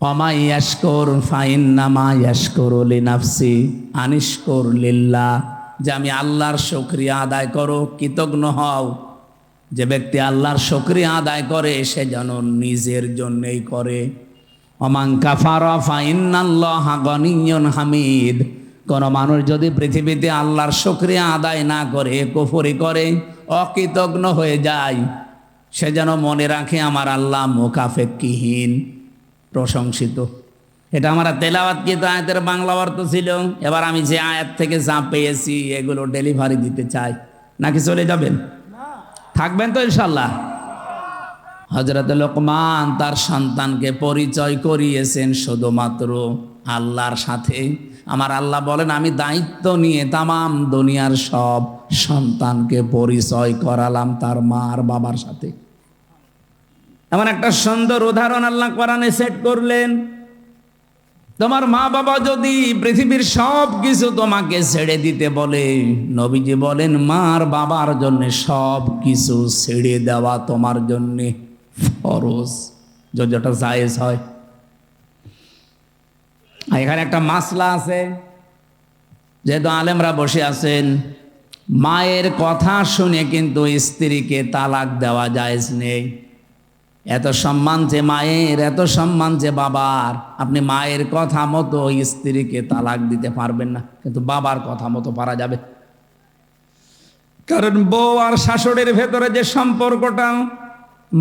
ওমা ইয়াশকুর ফাইন্নামা ইয়াশকুরু লিনাফসি, আনিশ করলিল্লাহ, যে আমি আল্লাহর শুকরিয়া আদায় করো, কৃতজ্ঞ হও। যে ব্যক্তি আল্লাহর শুকরিয়া আদায় করে সে যেন নিজের জন্যই করে। ওমান কাফারা ফাইন্নাল্লাহা গনিয়্যুন হামিদ, কোন মানুষ যদি পৃথিবীতে আল্লাহর শুকরিয়া আদায় না করে, কুফরি করে, অকৃতজ্ঞ হয়ে যায়, সে যেন মনে রাখে আমার আল্লাহ মুকাফেক্ষিহীন, প্রশংসিত। এটা আমরা তেলাওয়াতকৃত আয়াতের বাংলা অর্থ ছিল। এবার আমি যে আয়াত থেকে যা পেয়েছি এগুলো ডেলিভারি দিতে চাই, নাকি চলে যাবেন? থাকবেন তো ইনশাল্লাহ? হযরত লোকমান তার সন্তানকে পরিচয় করিয়েছেন শুধুমাত্র আল্লাহর সাথে। আমার আল্লাহ বলেন, আমি দায়িত্ব নিয়ে তামাম দুনিয়ার সব সন্তানকে পরিচয় করালাম তার মা আর বাবার সাথে। এমন একটা সুন্দর উদাহরণ আল্লাহ কোরআনে সেট করলেন। তোমার মা বাবা যদি পৃথিবীর সব কিছু তোমাকে ছেড়ে দিতে বলে, নবীজি বলেন মার বাবার জন্য সব কিছু ছেড়ে দেওয়া তোমার জন্য ফরজ, যদি ওটা জায়েজ হয়। এখানে একটা মাসলা আছে, যেহেতু আলেমরা বসে আছেন, মায়ের কথা শুনে কিন্তু স্ত্রীকে তালাক দেওয়া জায়েজ নেই। এত সম্মান যে মায়ের, এত সম্মান যে বাবার, আপনি মায়ের কথা মতো স্ত্রীকে তালাক দিতে পারবেন না, কিন্তু বাবার কথা মতো পারা যাবে। কারণ বউ আর শাশুড়ির ভেতরে যে সম্পর্কটা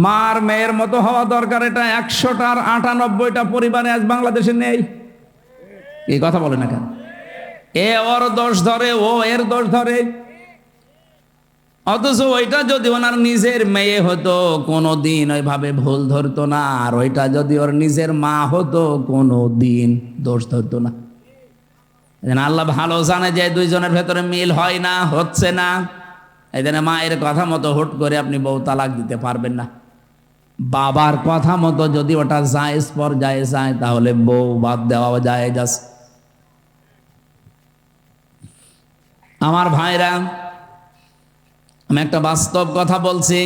মার মেয়ের মতো হওয়া দরকার, এটা 100টার 98টা পরিবারে আজ বাংলাদেশে নেই। এই কথা বলে না কেন? এ ওর দোষ ধরে, ও এর দোষ ধরে। অথচ ওইটা যদি ওনার নিজের মেয়ে হতো কোনো দিন ওইভাবে ভুল ধরতো না, আর ওইটা যদি ওর নিজের মা হতো কোনো দিন দোষ ধরতো না। আল্লাহ ভালো জানে যে দুইজনের ভেতরে মিল হয় না, হচ্ছে না। এই জন্য মায়ের কথা মতো হুট করে আপনি বউ তালাক দিতে পারবেন না। বাবার কথা মতো যদি ওটা জায়েজ পর্যায়ে যায়, তাহলে বউ বাদ দেওয়া জায়েজ আছে। আমার ভাইরা, আমি একটা বাস্তব কথা বলছি।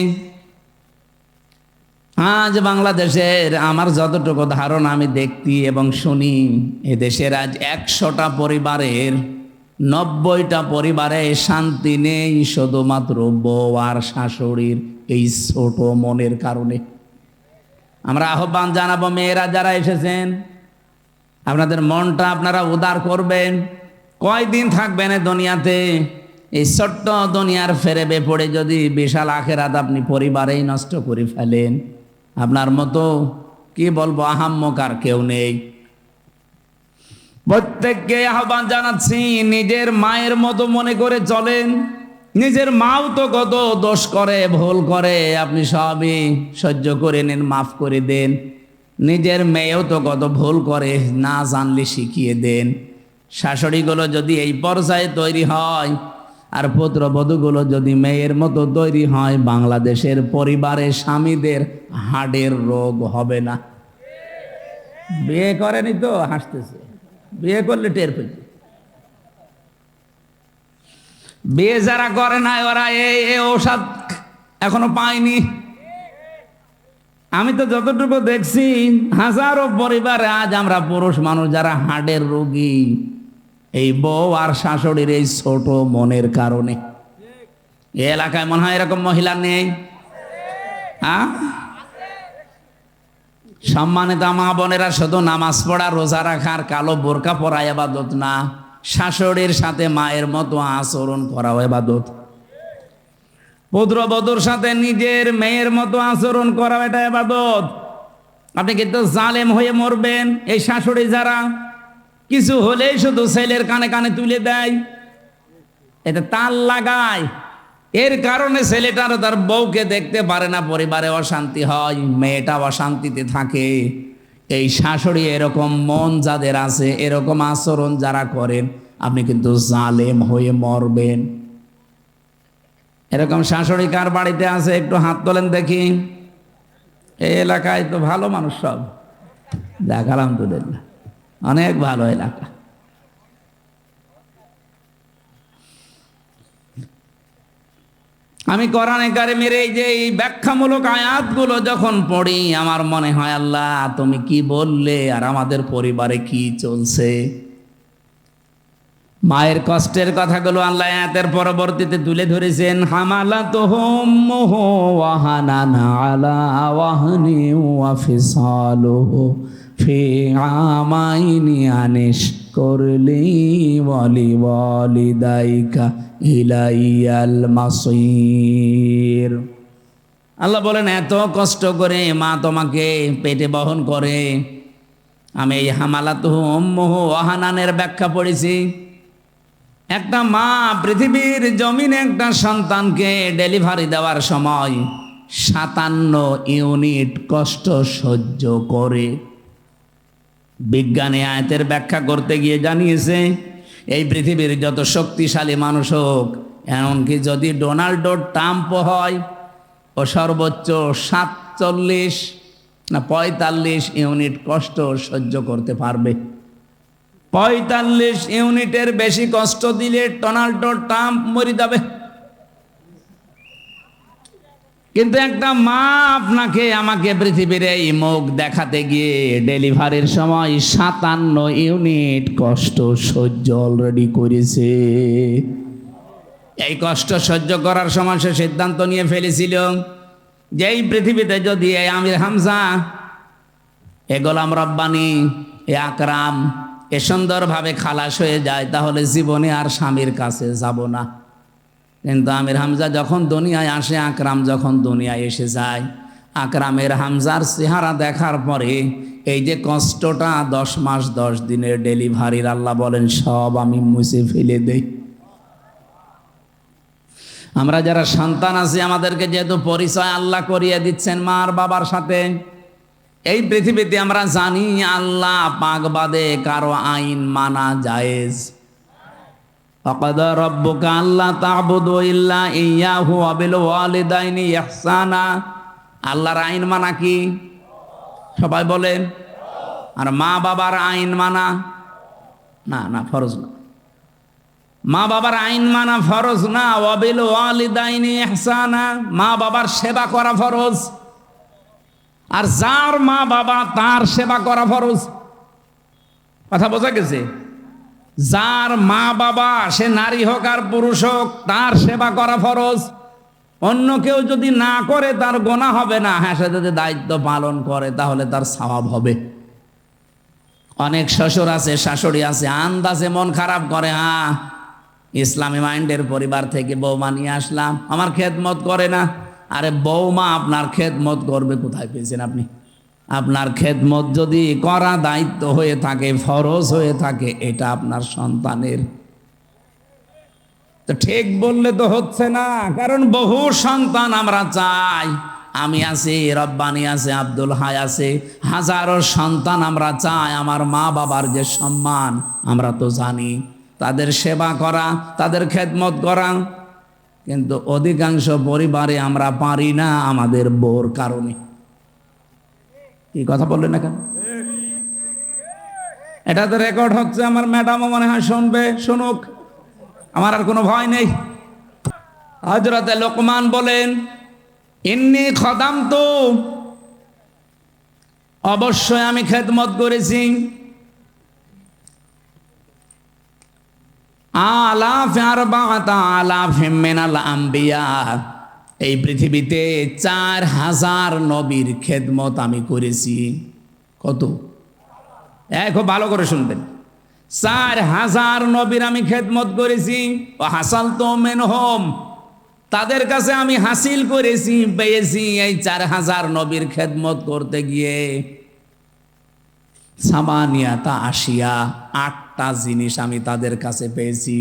আজ বাংলাদেশের আমার যতটুকু ধারণা আমি দেখি এবং শুনি, এ দেশের আজ 100টা পরিবারের 90টা পরিবারে শান্তি নেই, শুধুমাত্র বউ আর শাশুড়ির এই ছোট মনের কারণে। আমরা আহ্বান জানাবো, মেয়েরা যারা এসেছেন আপনাদের মনটা আপনারা উদার করবেন। কয়দিন থাকবেন এই দুনিয়াতে? এই ছোট্ট দুনিয়ার ফেরেবে পড়ে যদি বিশাল আখেরাত আপনি পরিবারেই নষ্ট করে ফেলেন, আপনার মতো কি বলবো আহাম্মক আর কেউ নেই। প্রত্যেককে আহ্বান জানাচ্ছি, নিজের মায়ের মতো মনে করে চলেন। নিজের মাও তো কত দোষ করে, ভুল করে, আপনি সবই সহ্য করে নেন, মাফ করে দেন। নিজের মেয়েও তো কত ভুল করে, না জানলে শিখিয়ে দেন। শাশুড়িগুলো যদি এই পর্যায়ে তৈরি হয় আর পুত্রবধূগুলো যদি মেয়ের মতো তৈরি হয়, বাংলাদেশের পরিবারে স্বামীদের হার্টের রোগ হবে না। বিয়ে করেনি তো হাসতেছে, বিয়ে করলে টের পেয়েছে। বিয়ে যারা করে নাই ওরা এই ঔষধ এখনো পায়নি। আমি তো যতটুকু দেখছি হাজারো পরিবারে আজ আমরা পুরুষ মানুষ যারা হার্টের রোগী, এই বউ আর শাশুড়ির এই ছোট মনের কারণে। এই এলাকায় মনে হয় এরকম মহিলা নেই? সম্মানিত মা বোনেরা, শুধু নামাজ পড়া, রোজা রাখার, কালো বোরকা পরা ইবাদত না, শাশুড়ির সাথে মায়ের মতো আচরণ করাও ইবাদত। পুত্রবধূর সাথে নিজের মেয়ের মতো আচরণ করা এটা ইবাদত। আপনি কিন্তু জালেম হয়ে মরবেন। এই শাশুড়ি যারা কিছু হলেই শুধু ছেলের কানে কানে তুলে দেয়, এটা তাল লাগায়, এর কারণে ছেলেটারও তার বউকে দেখতে পারে না, পরিবারে অশান্তি হয়, মেয়েটা অশান্তিতে থাকে। এই শাশুড়ি এরকম মন যাদের আছে, এরকম আচরণ যারা করেন, আপনি কিন্তু জালেম হয়ে মরবেন। এরকম শাশুড়ি কার বাড়িতে আছে একটু হাত তোলেন দেখি। এই এলাকায় তো ভালো মানুষ সব, দেখ আলহামদুলিল্লাহ, অনেক ভালো এলাকা। আমি কোরআনে কারিমের এই যে এই ব্যাখ্যামূলক আয়াতগুলো যখন পড়ি, আমার মনে হয় আল্লাহ তুমি কি বললে আর আমাদের পরিবারে কি চলছে। মায়ের কষ্টের কথাগুলো আল্লাহ আয়াতের পরবর্তীতে তুলে ধরেছেন। হামালাতুহুম ওয়াহানান আলা ওয়াহনি ওয়া ফিসালুহু ফি আমাইনি আনিশ করলি ওয়ালি ওয়ালিদাইকা ইলাইয়াল মাসির। আল্লাহ বলেন, এত কষ্ট করে মা তোমাকে পেটে বহন করে। আমি এই হামালাতুহুম ওয়াহানানের ব্যাখ্যা পড়েছি। একটা মা পৃথিবীর জমিনে একটা সন্তানকে ডেলিভারি দেওয়ার সময় 57 ইউনিট কষ্ট সহ্য করে। বিজ্ঞানী আয়াতের ব্যাখ্যা করতে গিয়ে জানিয়েছে, এই পৃথিবীর যত শক্তিশালী মানুষ হোক, এমনকি যদি ডোনাল্ড ট্রাম্প হয়, ও সর্বোচ্চ 47 না 45 ইউনিট কষ্ট সহ্য করতে পারবে। 45 ইউনিটের বেশি কষ্ট দিলে ডোনাল্ড ট্রাম্প মরে যাবে। কিন্তু একটা মা আপনাকে আমাকে পৃথিবীর এই মুখ দেখাতে গিয়ে ডেলিভারির সময় 57 ইউনিট কষ্ট সহ্য অলরেডি করেছে। এই কষ্ট সহ্য করার সময় সে সিদ্ধান্ত নিয়ে ফেলেছিল যে এই পৃথিবীতে যদি এই আমির হামজা, এ গোলাম রব্বানি, এ আকরাম এ সুন্দরভাবে খালাস হয়ে যায়, তাহলে জীবনে আর স্বামীর কাছে যাব না। কিন্তু আমির হামজা যখন দুনিয়ায় আসে, আকরাম যখন দুনিয়ায় এসে যায়, আকরামের হামজার চেহারা দেখার পরে এই যে কষ্টটা 10 মাস 10 দিনের ডেলিভারির, আল্লাহ বলেন সব আমি মুছে ফেলে দেই। আমরা যারা সন্তান আছি, আমাদেরকে যেহেতু পরিচয় আল্লাহ করিয়ে দিচ্ছেন মা আর বাবার সাথে, এই পৃথিবীতে আমরা জানি আল্লাহ পাক বাদে কারো আইন মানা জায়েজ। ফাকাদা রাব্বুকা আল্লা তা'বুদু ইল্লা ইয়্যাহু ওয়া বিল ওয়ালিদাইনি ইহসানা। আল্লাহর আইন মানা কি? সবাই বলেন। আর মা বাবার আইন মানা না, না ফরজ না। মা বাবার আইন মানা ফরজ না। ওয়া বিল ওয়ালিদাইনি ইহসানা, মা বাবার সেবা করা ফরজ। আর যার মা বাবা তার সেবা করা ফরজ। কথা বোঝা গেছে? যার মা বাবা, সে নারী হোক আর পুরুষ হোক, তার সেবা করা ফরজ। অন্য কেউ যদি না করে তার গোনা হবে না, হ্যাঁ সে যদি দায়িত্ব পালন করে তাহলে তার সওয়াব হবে। অনেক শ্বশুর আছে, শাশুড়ি আছে, আন্দাজে মন খারাপ করে, হ্যাঁ ইসলামী মাইন্ডের পরিবার থেকে বৌমা নিয়ে আসলাম, আমার খেদমত করে না। আরে বৌমা আপনার খেদমত করবে কোথায় পেয়েছেন আপনি? আপনার খেদমত যদি করা দায়িত্ব হয়ে থাকে, ফরজ হয়ে থাকে, এটা আপনার সন্তানের। তো ঠিক বললে তো হচ্ছে না, কারণ বহু সন্তান আমরা চাই। আমি আছি, রব্বানি আছে, আব্দুল হাই আছে, হাজারো সন্তান আমরা চাই আমার মা বাবার যে সম্মান আমরা তো জানি, তাদের সেবা করা, তাদের খেদমত করা, কিন্তু অধিকাংশ পরিবারে আমরা পারি না আমাদের বউর কারণে। কি কথা বললেন না কেন? এটা তো রেকর্ড হচ্ছে, আমার ম্যাডামও মনে হয় শুনবে, শুনুক, আমার আর কোনো ভয় নেই। হযরতে লোকমান বলেন, ইন্নী খদামতু, অবশ্যই আমি খেদমত করেছি, আলাফ আরবাআতা আলাফিম মিনাল আম্বিয়া, এই পৃথিবীতে 4000 নবীর খেদমত আমি করেছি। কত? খুব ভালো করে শুনবেন, 4000 নবীর আমি খেদমত করেছি। ও হাসালতু মিনহুম, তাদের কাছে আমি হাসিল করেছি, পেয়েছি এই 4000 নবীর খেদমত করতে গিয়ে সামানিয়াতা আশিয়া, 8টা জিনিস আমি তাদের কাছে পেয়েছি।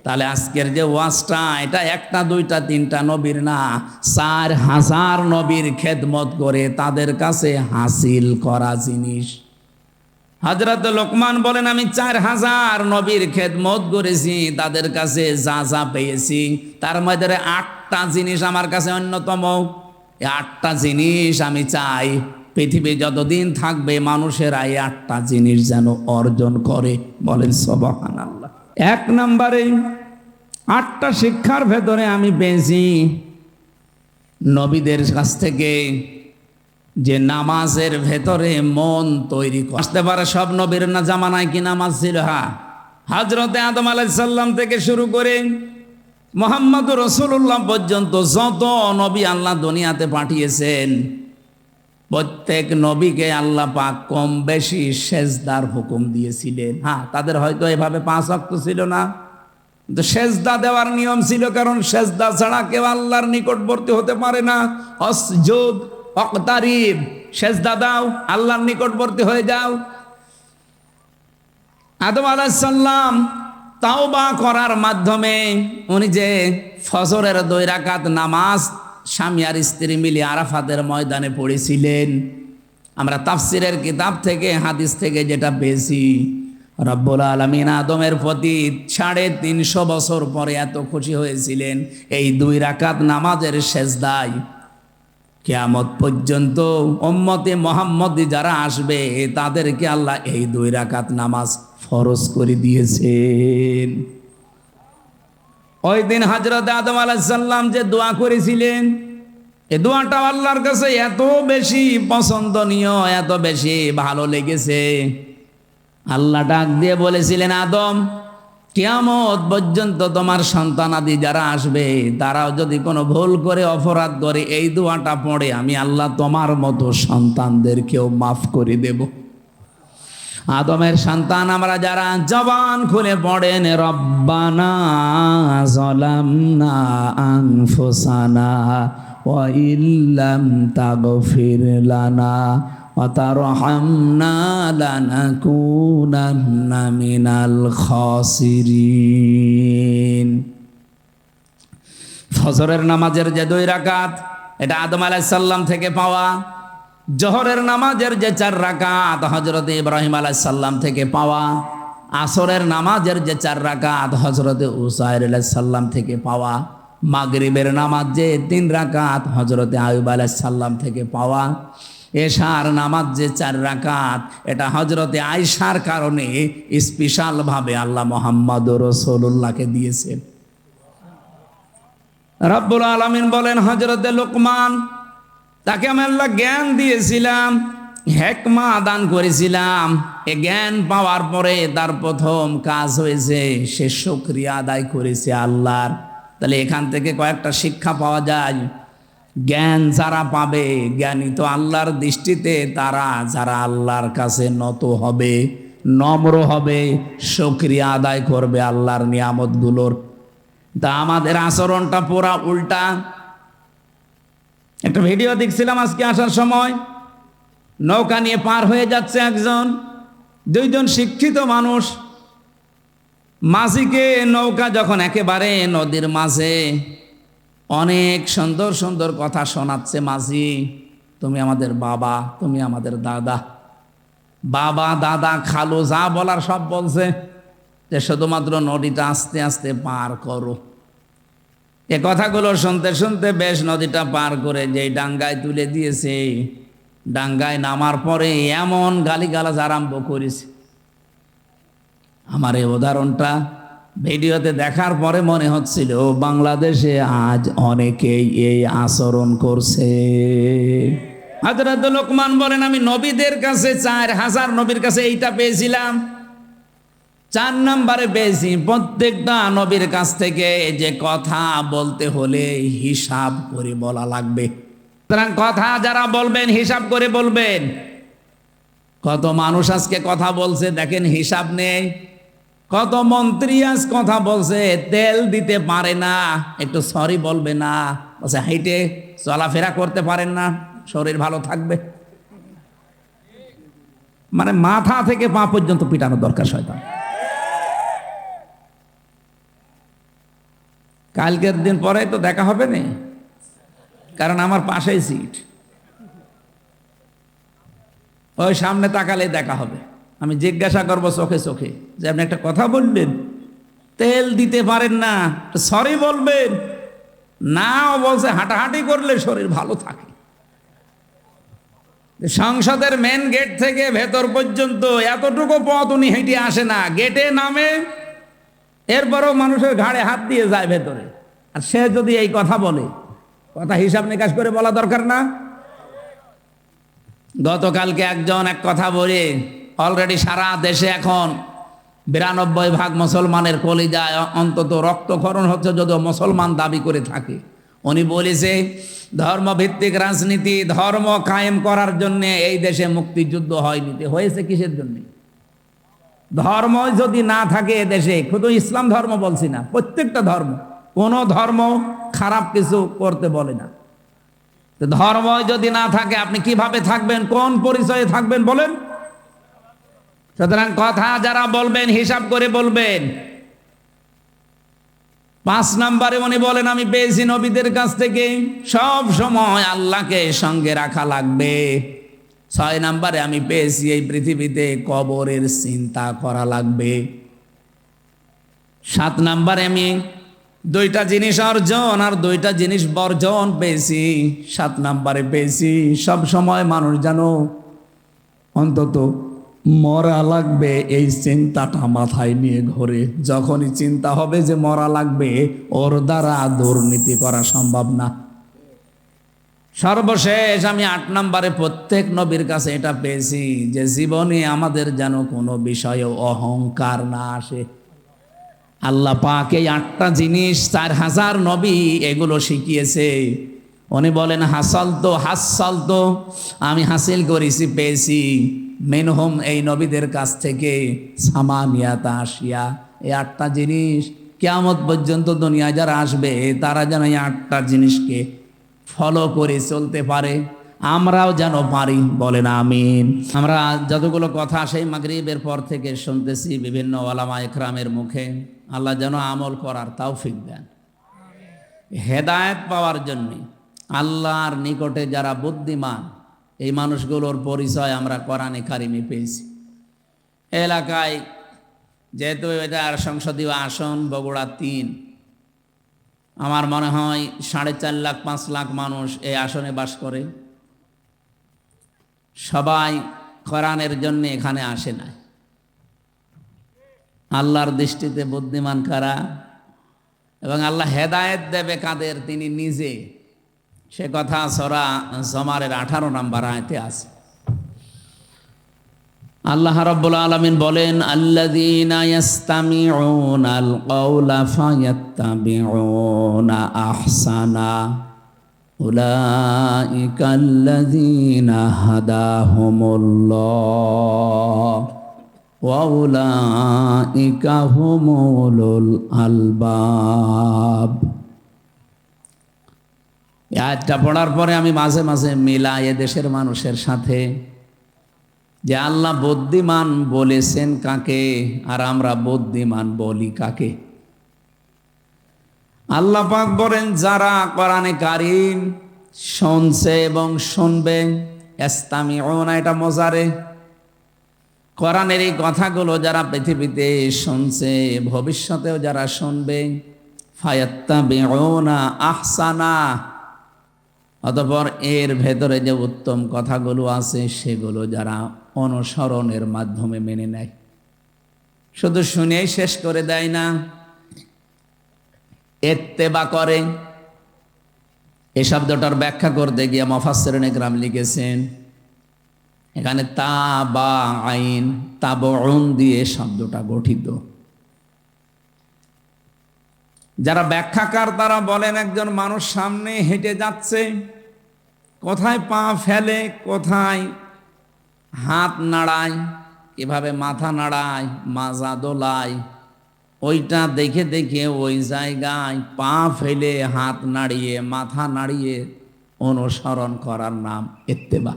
তাহলে আজকের যে ওয়াজটা, এটা 1টা 2টা 3টা নবীর না, 4000 নবীর খেদমত করে তাদের কাছে হাসিল করা জিনিস। হযরত লোকমান বলেন, আমি 4000 নবীর খেদমত করেছি, তাদের কাছে যা যা পেয়েছি, তার মধ্যে 8টা জিনিস আমার কাছে অন্যতম। এই 8টা জিনিস আমি চাই পৃথিবী যতদিন থাকবে মানুষেরা এই 8টা জিনিস যেন অর্জন করে। বলেন সুবহানাল্লাহ। 1 নম্বরে 8টা শিক্ষার ভেতরে আমি পেয়েছি নবীদের কাছ থেকে যে নামাজের ভেতরে মন তৈরি আসতে পারে। সব নবীর না জামানায় কি নামাজ ছিল? হ্যাঁ, হযরতে আদম আলাইহিস সালাম থেকে শুরু করে মুহাম্মদুর রাসূলুল্লাহ পর্যন্ত যত নবী আল্লাহ দুনিয়াতে পাঠিয়েছেন, প্রত্যেক নবীকে আল্লাহ পাক কম বেশি সেজদার হুকুম দিয়েছিলেন। হ্যাঁ, তাদের হয়তো এভাবে 5 ওয়াক্ত ছিল না, কিন্তু সেজদা দেওয়ার নিয়ম ছিল, কারণ সেজদা ছাড়া কেউ আল্লাহর নিকটবর্তী হতে পারে না। আসজুদ ওয়াকতারিব, সেজদা দাও, আল্লাহর নিকটবর্তী হয়ে যাও। আদম আলাইহিস সালাম তাওবা করার মাধ্যমে উনি যে ফজরের 2 রাকাত নামাজ স্বামী আর স্ত্রী মিলে আরাফাতের ময়দানে পড়েছিলেন, আমরা তাফসিরের কিতাব থেকে, হাদিস থেকে যেটা পেয়েছি, রব্বুল আলামিন আদমের প্রতি 350 বছর পরে এত খুশি হয়েছিলেন এই 2 রাকাত নামাজের সেজদায়। কিয়ামত পর্যন্ত উম্মতে মুহাম্মদী যারা আসবে তাদেরকে আল্লাহ এই 2 রাকাত নামাজ ফরজ করে দিয়েছেন। ওই দিন হযরত আদম আলাইহিস সালাম যে দোয়া করেছিলেন, এই দোয়াটা আল্লাহর কাছে এত বেশি পছন্দনীয়, এত বেশি ভালো লেগেছে, আল্লাহ ডাক দিয়ে বলেছিলেন, আদম, কিয়ামত পর্যন্ত তোমার সন্তানাদি যারা আসবে তারাও যদি কোনো ভুল করে অপরাধ করে এই দোয়াটা পড়ে, আমি আল্লাহ তোমার মতো সন্তানদেরকেও মাফ করে দেব। আদমের সন্তান আমরা যারা জবান খুলে পড়েন, রব্বানা যালামনা আনফুসানা ওয়া ইল্লাম তাগফির লানা ওয়া তারহামনা লানাকুনান্না মিনাল খাসিরিন। ফজরের নামাজের যে 2 রাকাত, এটা আদম আলাইহিস সালাম থেকে পাওয়া। জোহরের নামাজের যে 4 রাকাত, হযরতে ইব্রাহিম আলাইহিস সালাম থেকে পাওয়া। আসরের নামাজের যে 4 রাকাত, হযরতে উসাইর আলাইহিস সালাম থেকে পাওয়া। মাগরিবের নামাজ যে 3 রাকাত, হযরতে আইয়ুব আলাইহিস সালাম থেকে পাওয়া। এশার নামাজ যে 4 রাকাত, এটা হযরতে আয়েশার কারণে স্পেশাল ভাবে আল্লাহ মুহাম্মদুর রাসূলুল্লাহকে দিয়েছেন। রব্বুল আলামিন বলেন, হযরতে লোকমান, তাকে আমি আল্লাহ জ্ঞান দিয়েছিলাম, হিকমা দান করেছিলাম। এই জ্ঞান পাওয়ার পরে তার প্রথম কাজ হয়েছে সে শুকরিয়া আদায় করেছে আল্লাহর। তাহলে এখান থেকে কয়েকটা শিক্ষা পাওয়া যায়। জ্ঞান যারা পাবে, জ্ঞানী তো আল্লাহর দৃষ্টিতে তারা যারা আল্লাহর কাছে নত হবে, নম্র হবে, শুকরিয়া আদায় করবে আল্লাহর নিয়ামতগুলোর। তা আমাদের আচরণটা পুরা উল্টা। একটা ভিডিও দেখছিলাম আজকে আসার সময়, নৌকা নিয়ে পার হয়ে যাচ্ছে একজন, দুইজন শিক্ষিত মানুষ। মাঝিকে নৌকা যখন একেবারে নদীর মাঝে, অনেক সুন্দর সুন্দর কথা শোনাচ্ছে মাঝি। তুমি আমাদের বাবা, তুমি আমাদের দাদা, বাবা দাদা খালু যা বলার সব বলছে, যে শুধুমাত্র নদীটা আস্তে আস্তে পার করো। এ কথাগুলো শুনতে শুনতে বেশ নদীটা পার করে যেই ডাঙ্গায় তুলে দিয়েছে, ডাঙ্গায় নামার পরে এমন গালিগালাজ আরম্ভ করেছে। আমার এই উদাহরণটা ভিডিওতে দেখার পরে মনে হচ্ছিল বাংলাদেশে আজ অনেকেই এই আচরণ করছে। হযরত লোকমান বলেন, আমি নবীদের কাছে 4000 নবীর কাছে এইটা পেয়েছিলাম, 4 নম্বরে পেয়েছি প্রত্যেকটা নবীর কাছ থেকে যে কথা বলতে হলে হিসাব করে বলা লাগবে। সুতরাং কথা যারা বলবেন হিসাব করে বলবেন। কত মানুষ আজকে কথা বলছে দেখেন, হিসাব নেই। কত মন্ত্রী আজ কথা বলছে, তেল দিতে পারে না, একটু সরি বলবে না, বলছে হাইটে চলাফেরা করতে পারেন না, শরীর ভালো থাকবে। মানে মাথা থেকে পা পর্যন্ত পিটানো দরকার শয়তান। কালকের দিন পরে তো দেখা হবে না, কারণ আমার পাশেই সিট, ওই সামনে তাকালে দেখা হবে। আমি জিজ্ঞাসা করবো চোখে চোখে যে আপনি একটা কথা বললেন, তেল দিতে পারেন না, সরি বলবেন না। ও বলছে হাঁটাহাঁটি করলে শরীর ভালো থাকে। সংসদের মেন গেট থেকে ভেতর পর্যন্ত এতটুকু পথ উনি হেঁটে আসে না, গেটে নামে, এরপরও মানুষের ঘাড়ে হাত দিয়ে যায় ভেতরে। আর সে যদি এই কথা বলে, কথা হিসাব নিকাশ করে বলা দরকার না? গতকালকে একজন এক কথা বলে, অলরেডি সারা দেশে এখন 92% মুসলমানের কলিজায় অন্তত রক্তক্ষরণ হচ্ছে, যদিও মুসলমান দাবি করে থাকে। উনি বলেছে ধর্মভিত্তিক রাজনীতি, ধর্ম কায়েম করার জন্য এই দেশে মুক্তিযুদ্ধ হয়নি। হয়েছে কিসের জন্য? ধর্ম যদি না থাকে দেশে, শুধু ইসলাম ধর্ম বলছি না, প্রত্যেকটা ধর্ম, কোনো ধর্ম খারাপ কিছু করতে বলে না। ধর্ম যদি না থাকে আপনি কিভাবে থাকবেন, কোন পরিচয়ে থাকবেন বলেন? সুতরাং কথা যারা বলবেন হিসাব করে বলবেন। 5 নম্বরে উনি বলেন, আমি পেয়েছি নবীদের কাছ থেকে সব সময় আল্লাহকে সঙ্গে রাখা লাগবে। 6 নম্বরে আমি পেয়েছি এই পৃথিবীতে কবরের চিন্তা করা লাগবে। 7 নম্বরে আমি 2টা জিনিস অর্জন আর 2টা জিনিস বর্জন পেয়েছি। 7 নম্বরে পেয়েছি সব সময় মানুষ যেন অন্তত মরা লাগবে এই চিন্তাটা মাথায় নিয়ে ঘোরে। যখনই চিন্তা হবে যে মরা লাগবে, ওর দ্বারা দুর্নীতি করা সম্ভব না। সর্বশেষ আমি 8 নম্বরে প্রত্যেক নবীর কাছে এটা পেয়েছি যে জীবনে আমাদের যেন কোনো বিষয়ে অহংকার না আসে। আল্লাহ পাক এই 8টা জিনিস 4000 নবী এগুলো শিখিয়েছে। উনি বলেন হাসল তো আমি হাসিল করেছি, পেয়েছি মিনহুম এই নবীদের কাছ থেকে সামানিয়াতা আশিয়া, এই 8টা জিনিস কিয়ামত পর্যন্ত দুনিয়ায় যারা আসবে তারা যেন এই 8টা জিনিসকে ফলো করে চলতে পারে, আমরাও যেন পারি। বলেন আমিন। আমরা যতগুলো কথা সেই মাগরিবের পর থেকে শুনতেছি বিভিন্ন ওলামা ইকরামের মুখে, আল্লাহ যেন আমল করার তৌফিক দেন। হেদায়েত পাওয়ার জন্য আল্লাহর নিকটে যারা বুদ্ধিমান, এই মানুষগুলোর পরিচয় আমরা কোরআনে কারিমে পেয়েছি। এলাকায় যেহেতু এটা আর সংসদীয় আসন বগুড়া 3, আমার মনে হয় 4.5 লাখ 5 লাখ মানুষ এই আসনে বাস করে। সবাই কোরআনের জন্য এখানে আসে না। আল্লাহর দৃষ্টিতে বুদ্ধিমান কারা এবং আল্লাহ হেদায়েত দেবে কাদের, তিনি নিজে। সে কথা সূরা জুমারের 18 নম্বর আয়াতে আছে। আল্লাহ রাব্বুল আলামিন বলেন, আল্লাযীনা ইয়াস্তামিউনাল কাওলা ফায়াত্তাবিউনা আহসানা উলাইকাল্লাযীনা হাদাহুমুল্লাহ ওয়া উলাইকা হুমুল আলবাব। এই আয়াতটা পড়ার পরে আমি মাঝে মাঝে মিলাই দেশের মানুষের সাথে যে আল্লাহ বুদ্ধিমান বলেছেন কাকে আর আমরা বুদ্ধিমান বলি কাকে। আল্লাহ পাক বলেন, যারা কোরআনে কারীম শুনছে এবং শুনবে, ইস্তামিউনা এটা মজারে, কোরআনের এই কথাগুলো যারা পৃথিবীতে শুনছে ভবিষ্যতেও যারা শুনবে, ফায়াত্তাবিউনা আহসানা, অতঃপর এর ভেতরে যে উত্তম কথাগুলো আছে সেগুলো যারা অনুসরণের মাধ্যমে মেনে নেয়, শুধু শুনেই শেষ করে দেয় না, ইত্তেবা করে। এই শব্দটার ব্যাখ্যা করতে গিয়ে মুফাসসিরিনে কেরাম লিখেছেন, এখানে তা বা আইন তাবউন দিয়ে শব্দটা গঠিত। যারা ব্যাখ্যাকার তারা বলেন, একজন মানুষ সামনে হেঁটে যাচ্ছে, কোথায় পা ফেলে, কোথায় হাত নাড়ায়, কিভাবে মাথা নাড়ায়, মাজা দোলায়, ওইটা দেখে দেখে ওই জায়গায় পা ফেলে হাত নাড়িয়ে মাথা নাড়িয়ে অনুসরণ করার নাম ইত্তেবা।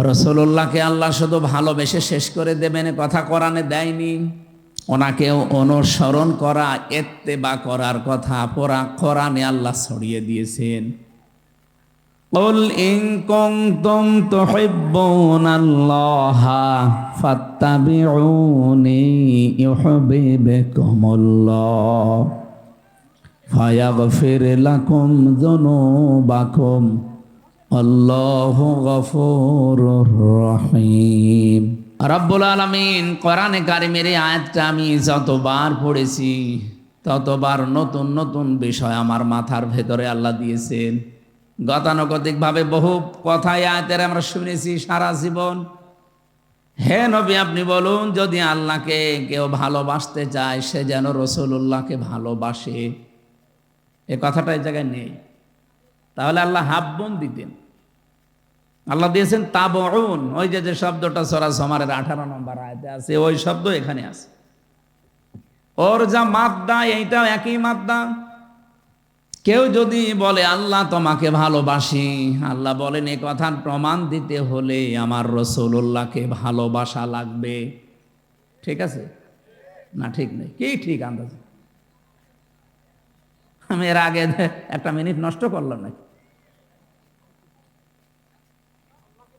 রাসূলুল্লাহকে আল্লাহ শুধু ভালোবেসে শেষ করে দেবেন কথা কোরআনে দেয়নি, ওনাকেও অনুসরণ করা, ইত্তেবা করার কথা পুরা কোরআনে আল্লাহ ছড়িয়ে দিয়েছেন। কুল ইন কুনতুম তুহিব্বুনাল্লাহা ফাত্তাবিউনি ইউহিব্বুকুমুল্লাহ ফায়াগফির লাকুম যুনুবাকুম আল্লাহু গফুরুর রহিম। রব্বুল আলামিন কোরআনে কারিমের এই আয়াতটা আমি যতবার পড়েছি ততবার নতুন নতুন বিষয় আমার মাথার ভেতরে আল্লাহ দিয়েছেন। গতানুগতিকভাবে বহু কথাই আয়াতের আমরা শুনেছি সারা জীবন। হে নবী, আপনি বলুন, যদি আল্লাহকে কেউ ভালোবাসতে চায় সে যেন রাসূলুল্লাহকে ভালোবাসে। এ কথাটা এই জায়গায় নেই, তাহলে আল্লাহ হাব্বুন দিতেন। আল্লাহ দিয়েছেন তাবউন, ওই যে শব্দটা সূরা জুমারের 18 নম্বর আয়াতে আছে, ওই শব্দ এখানে আছে। ওর যা মাদ্দা এইটাও একই মাদ্দা। কেউ যদি বলে আল্লাহ তোমাকে ভালোবাসি, আল্লাহ বলেন এ কথার প্রমাণ দিতে হলে আমার রাসূলুল্লাহকে ভালোবাসা লাগবে। ঠিক আছে না? ঠিক নেই কি? ঠিক আন্দাজ। আমি এর আগে একটা মিনিট নষ্ট করলাম না।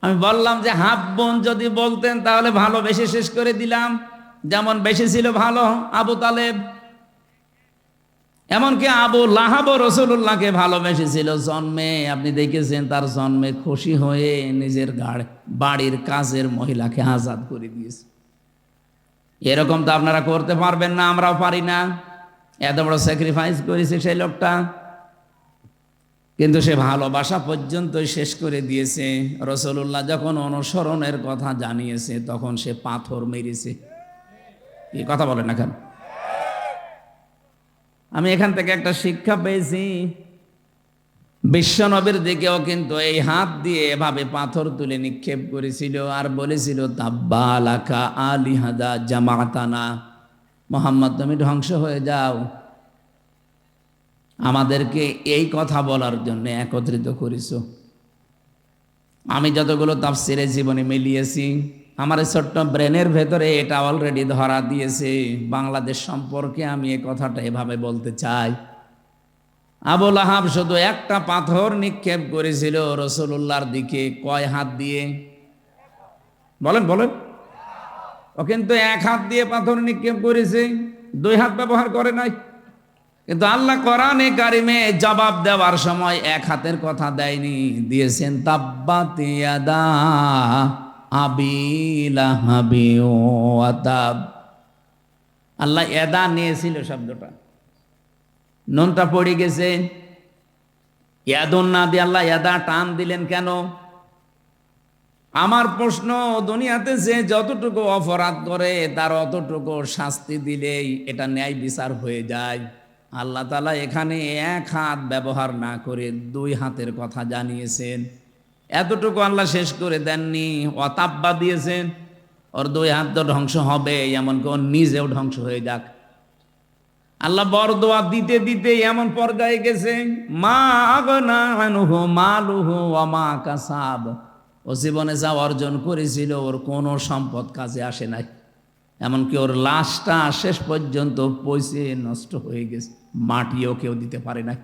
আমি বললাম যে হাব্বুন যদি বলতেন তাহলে ভালোবেসে শেষ করে দিলাম। যেমন বেশি ছিল ভালো আবু তালেব, এমনকি আবু লাহাবও রাসূলুল্লাহকে ভালোবেসেছিল জন্মে। আপনি দেখেছেন তার জন্মে খুশি হয়ে নিজের বাড়ির কাজের মহিলাকে আজাদ করে দিয়েছে। এরকম তো আপনারা করতে পারবেন না, আমরাও পারি না। এত বড় স্যাক্রিফাইস করেছে সেই লোকটা, কিন্তু সে ভালোবাসা পর্যন্তই শেষ করে দিয়েছে। রাসূলুল্লাহ যখন অনুসরণের কথা জানিয়েছে তখন সে পাথর মেরেছে। এই কথা বলেন না কেন? আমি এখান থেকে একটা শিক্ষা পেয়েছি, বিশ্বনবীর দিকেও কিন্তু এই হাত দিয়ে এভাবে পাথর তুলে নিক্ষেপ করেছিল আর বলেছিল তাব্বালাকা আলিহাদা জামাতানা, মুহাম্মদ তুমি ধ্বংস হয়ে যাও, আমাদেরকে এই কথা বলার জন্য একত্রিত করেছো। আমি যতগুলো তাফসিরে জীবনে মিলিয়েছি, আমার ছোট্ট ব্রেনের ভেতরে এটা অলরেডি ধরা দিয়েছে। বাংলাদেশ সম্পর্কে আমি এই কথাটা এভাবে বলতে চাই, আবু লাহাব শুধু একটা পাথর নিক্ষেপ করেছিল রাসূলুল্লাহর দিকে। কয় হাত দিয়ে? বলেন বলেন। ও কিন্তু এক হাত দিয়ে পাথর নিক্ষেপ করেছে, দুই হাত ব্যবহার করে নাই। কিন্তু আল্লাহ কোরআনে কারিমে জবাব দেওয়ার সময় এক হাতের কথা দেয়নি, দিয়েছেন তাব্বাত ইয়াদা আবি লাহাবি ওয়া তাব। আল্লাহ এদা নিয়েছিল শব্দটা, নুনটা পড়ে গেছে। ইয়াদুন না দিয়ে আল্লাহ এদা টান দিলেন কেন? আমার প্রশ্ন, দুনিয়াতে যে যতটুকু অপরাধ করে তার অতটুকু শাস্তি দিলেই এটা ন্যায় বিচার হয়ে যায়। আল্লাহ তাআলা এখানে এক হাত ব্যবহার না করে দুই হাতের কথা জানিয়েছেন। এতটুকু আল্লাহ শেষ করে দেননি, অতাব্বা দিয়েছেন ওর দুই হাত তো ধ্বংস হবে, এমনকি ওর নিজেও ধ্বংস হয়ে যাক। আল্লাহ বরদোয়া দিতে দিতে এমন পর্যায়ে গেছে, মা আগনা আনহু মালুহু ওয়া মা কাসাব। ও জীবনে যা অর্জন করেছিল ওর কোনো সম্পদ কাজে আসে নাই, এমনকি ওর লাশটা শেষ পর্যন্ত পচে নষ্ট হয়ে গেছে, মাটিও কেউ দিতে পারে নাই।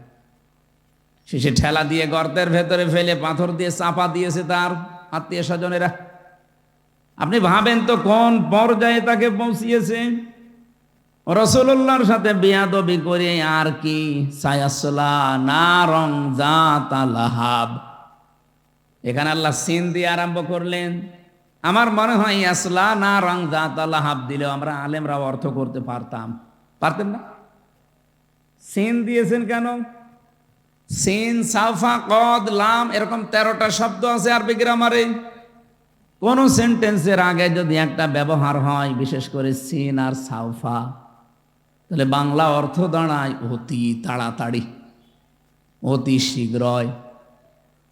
শেষে ঠেলা দিয়ে গর্তের ভেতরে ফেলে পাথর দিয়ে চাপা দিয়েছে তার আত্মীয় স্বজনেরা। আপনি ভাবেন তো কোন পর্যায়ে তাকে পৌঁছিয়েছে। রাসূলুল্লাহর সাথে বেয়াদবি করে আর কি, সায়াসলা নারং যাতা লাহাব। এখানে আল্লাহ সিন দিয়ে আরম্ভ করলেন। আমার মনে হয় আসলা নারং যাতা লাহাব দিলেও আমরা আলেমরা অর্থ করতে পারতাম, পারতেন না? সিন দিয়েছেন কেন? সিন, সাফা, কদ, লাম এরকম 13টা শব্দ আছে আরবি গ্রামারে। কোন সেন্টেন্সের আগে যদি একটা ব্যবহার হয়, বিশেষ করে সিন আর সাফা, তাহলে বাংলা অর্থ দাঁড়ায় অতি তাড়াতাড়ি, অতি শীঘ্রই।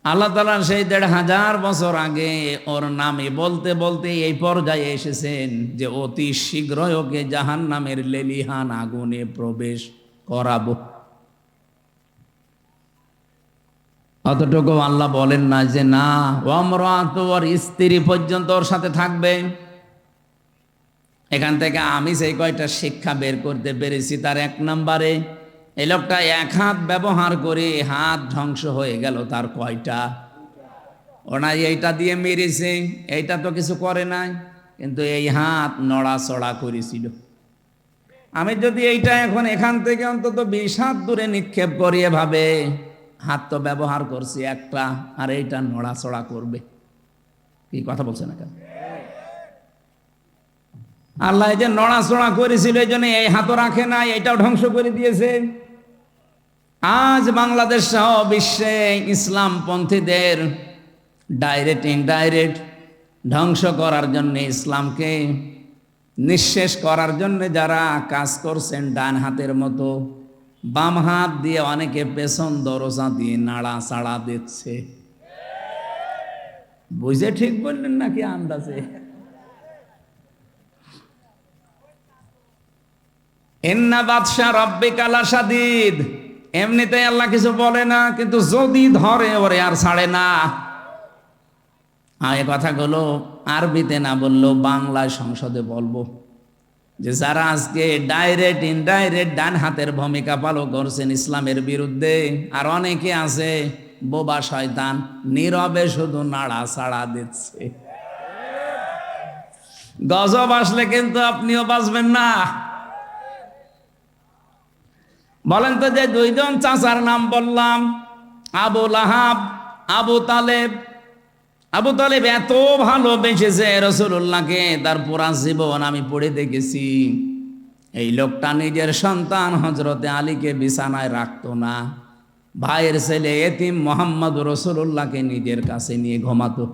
আল্লাহ তাআলা সেই 1500 বছর আগে ওর নামে বলতে বলতে এই পর্যায়ে এসেছেন যে অতি শীঘ্রই ওকে জাহান্নামের লেলিহান আগুনে প্রবেশ করাবো। অতটুকু আল্লাহ বলেন না যে না, ওমরাত ওর স্ত্রী পর্যন্ত ওর সাথে থাকবে। এখান থেকে আমি সেই কয়টা শিক্ষা বের করতে পেরেছি, তার 1 নম্বরে এই লোকটা এক হাত ব্যবহার করে হাত ধ্বংস হয়ে গেল তার কয়টা। ওনা এইটা দিয়ে মেরেছে, এইটা তো কিছু করে নাই, কিন্তু এই হাত নড়াচড়া করেছিল। আমি যদি এইটা এখন এখান থেকে অন্তত 20 হাত দূরে নিক্ষেপ করি, এভাবে হাত তো ব্যবহার করছি একটা, আর এইটা নড়াচড়া করবে। কি কথা বলছে না কেন? আল্লাহ এই যে নড়াচড়া করেছিল, এই জন্য এই হাতও রাখে না, এটাও ধ্বংস করে দিয়েছে। আজ বাংলাদেশ সহ বিশ্বে ইসলামপন্থীদের ডাইরেক্ট ইনডাইরেক্ট ধ্বংস করার জন্য, ইসলামকে নিঃশেষ করার জন্য যারা কাজ করছেন, ডান হাতের মতো বাম হাত দিয়ে অনেকে পেছন দরজা দিয়ে নাড়াচাড়া দিচ্ছে। বুঝে ঠিক বললেন নাকি আন্দাজে? ইন্না বাদশা রাব্বিকা লাশাদীদ। এমনিতেই আল্লাহ কিছু বলে না, কিন্তু যদি ধরে ওরে আর ছাড়ে না। এই কথাগুলো আরবিতে না বললেও বাংলায় সংসদে বলবো, যে যারা আজকে ডাইরেক্ট ইনডাইরেক্ট ডান হাতের ভূমিকা পালন করছেন ইসলামের বিরুদ্ধে, আর অনেকে আছে বোবা শয়তান, নীরবে শুধু নাড়াচাড়া দিচ্ছে। গজব আসলে কিন্তু আপনিও বাঁচবেন না। বলেন তো, যে 2 জন চাচার নাম বললাম, আবু লাহাব, আবু তালেব। আবু তালেব এত ভালোবেসেছে রাসূলুল্লাহকে, তার পুরা জীবন আমি পড়ে দেখেছি। এই লোকটা নিজের সন্তান হযরতে আলীকে বিছানায় রাখতো না, ভাইয়ের ছেলে এতিম মুহাম্মদ রাসূলুল্লাহকে নিজের কাছে নিয়ে ঘুমাতো।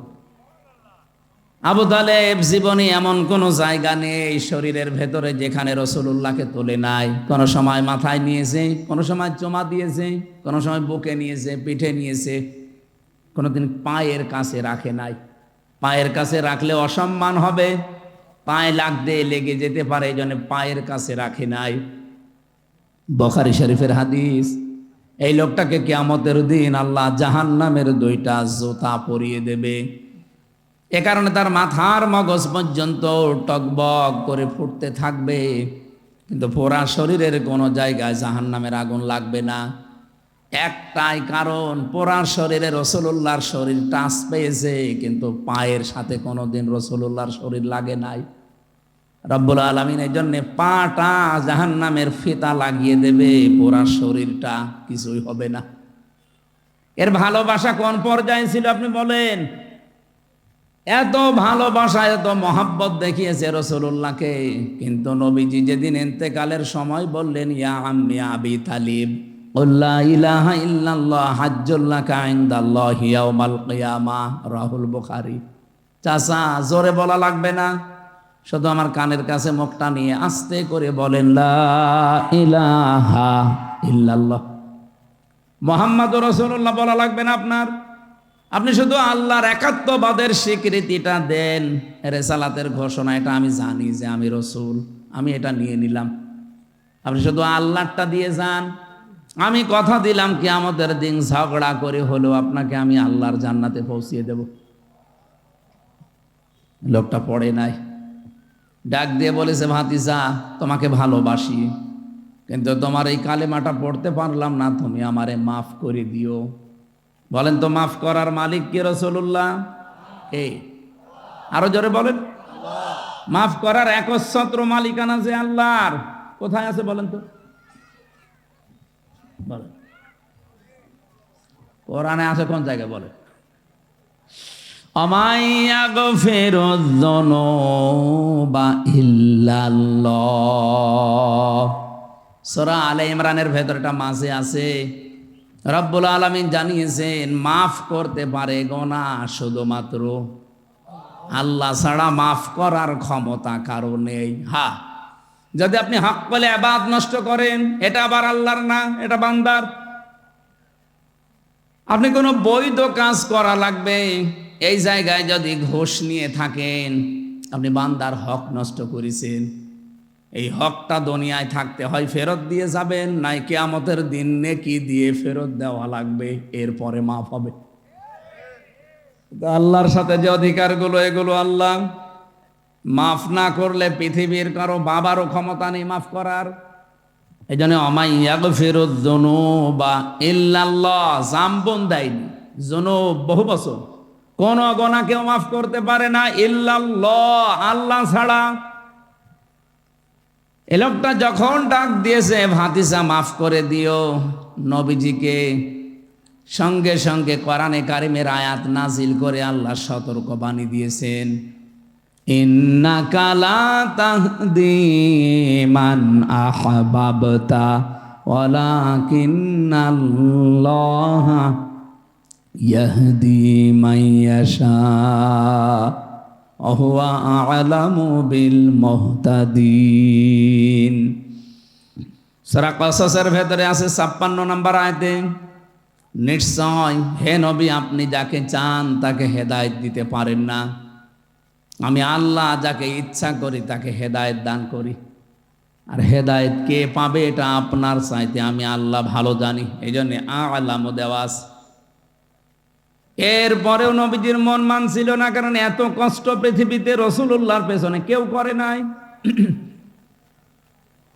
আবু তালেব জীবনে এমন কোনো জায়গা নেই শরীরের ভেতরে যেখানে রাসূলুল্লাহকে তোলে নাই। কোনো সময় মাথায় নিয়েছে, কোনো সময় চোমা দিয়েছে, কোনো সময় বুকে নিয়েছে, পিঠে নিয়েছে, কোনোদিন পায়ের কাছে রাখে নাই। পায়ের কাছে রাখলে অসম্মান হবে, পায়ে লাগতে লেগে যেতে পারে, এই জন্য পায়ের কাছে রাখে নাই। বুখারী শরীফের হাদিস। এই লোকটাকে কিয়ামতের দিন আল্লাহ জাহান্নামের 2টা জুতা পরিয়ে দেবে। এ কারণে তার মাথার মগজ পর্যন্ত টকবক করে ফুটতে থাকবে, কিন্তু পুরা শরীরের কোনো জায়গায় জাহান্নামের আগুন লাগবে না। একটাই কারণ, পুরা শরীরে রাসূলুল্লাহর শরীর টাচ পেয়েছে, কিন্তু পায়ের সাথে কোনোদিন রাসূলুল্লাহর শরীর লাগে নাই। রব্বুল আলামিন এই জন্য পাটা জাহান্নামের ফিতা লাগিয়ে দেবে, পুরা শরীরটা কিছুই হবে না। এর ভালোবাসা কোন পর্যায়ে ছিল আপনি বলেন? এত ভালোবাসা, এত মহাব্বত দেখিয়েছে রাসূলুল্লাহকে, কিন্তু নবীজি যেদিন ইন্তেকালের সময় বললেন, ইয়া আম্মি আবি তালিব লা ইলাহা ইল্লাল্লাহ হাজ্জুল লাকা ইনদাল্লাহি ইয়াউমাল কিয়ামাহ, রাহুল বুখারী। চাচা জোরে বলা লাগবে না, শুধু আমার কানের কাছে মুখটা নিয়ে আস্তে করে বলেন লা ইলাহা ইল্লাল্লাহ মুহাম্মাদুর রাসূলুল্লাহ বলা লাগবে না আপনার। আপনি শুধু আল্লাহর একাত্মবাদের স্বীকৃতিটা দেন, রেসালাতের ঘোষণা, এটা আমি জানি যে আমি রসুল, আমি এটা নিয়ে নিলাম। আপনি শুধু আল্লাহটা দিয়ে যান। আমি কথা দিলাম কিয়ামতের দিন ঝগড়া করে হলেও আপনাকে আমি আল্লাহর জান্নাতে পৌঁছিয়ে দেব। লোকটা পড়ে নাই, ডাক দিয়ে বলেছে ভাতিজা তোমাকে ভালোবাসি, কিন্তু তোমার এই কালেমাটা পড়তে পারলাম না, তুমি আমারে মাফ করে দিও। বলেন তো মাফ করার মালিক কে? রাসূলুল্লাহ। এই আরো জোরে বলেন। মাফ করার একচ্ছত্র মালিকানা যে আল্লাহর, কোথায় আছে বলেন তো? বলেন, কোরআনে আছে কোন জায়গায়? বলেন অমাইয়াগফিরুয-যুনুবা ইল্লাল্লাহ। সূরা আলে ইমরানের ভেতরটা মাঝে আছে। রব্বুল আলামিন জানিয়েছেন মাফ করতে পারে গুনাহ শুধুমাত্র আল্লাহ ছাড়া, মাফ করার ক্ষমতা কারো নেই। হ্যাঁ, যদি আপনি হক বলে ইবাদত নষ্ট করেন, এটা আবার আল্লাহর না, এটা বান্দার। আপনি কোনো বৈধ কাজ করা লাগবে, এই জায়গায় যদি ঘুষ নিয়ে থাকেন, আপনি বান্দার হক নষ্ট করেছেন। এই হকটা দুনিয়ায় থাকতে হয় ফেরত দিয়ে যাবেন, নাই কিয়ামতের দিন নেকি দিয়ে ফেরত দেওয়া লাগবে, এরপরে মাফ হবে। আল্লাহর সাথে যে অধিকারগুলো, এগুলো আল্লাহ মাফ না করলে পৃথিবীর কারো বাবারও ক্ষমতা নেই মাফ করার। এই জন্য অমাইয়াগফিরুয-যুনুবা ইল্লাল্লাহ, জাম্বন দেয়নি, যুনুব বহু বছর, কোন গুনাহ কেউ মাফ করতে পারে না ইল্লাল্লাহ, আল্লাহ ছাড়া। এ লোকটা যখন ডাক দিয়েছে ভাতিজা মাফ করে দিও নবীজিকে, সঙ্গে সঙ্গে কোরআনে কারিমের আয়াত নাজিল করে আল্লাহ সতর্ক বাণী দিয়েছেন, ইন্নাকা লা তাহদি মান আহবাবতা ওয়ালাকিন্নাল্লাহা ইয়াহদি মান ইয়াশা ওহুয়া আ'লামু বিল মুহতাদিন। সূরা কসসের ভেতরে আছে 56 নম্বর আয়াতে, নিশ্চয় হে নবী আপনি যাকে চান তাকে হেদায়েত দিতে পারেন না, আমি আল্লাহ যাকে ইচ্ছা করি তাকে হেদায়েত দান করি। আর হেদায়েত কে পাবে এটা আপনার চাইতে আমি আল্লাহ ভালো জানি, এই জন্য আ'লামু দেওয়াস। এরপরেও নবীজির মন মানছিল না, কারণ এত কষ্ট পৃথিবীতে রাসূলুল্লাহর পেছনে কেউ করে নাই।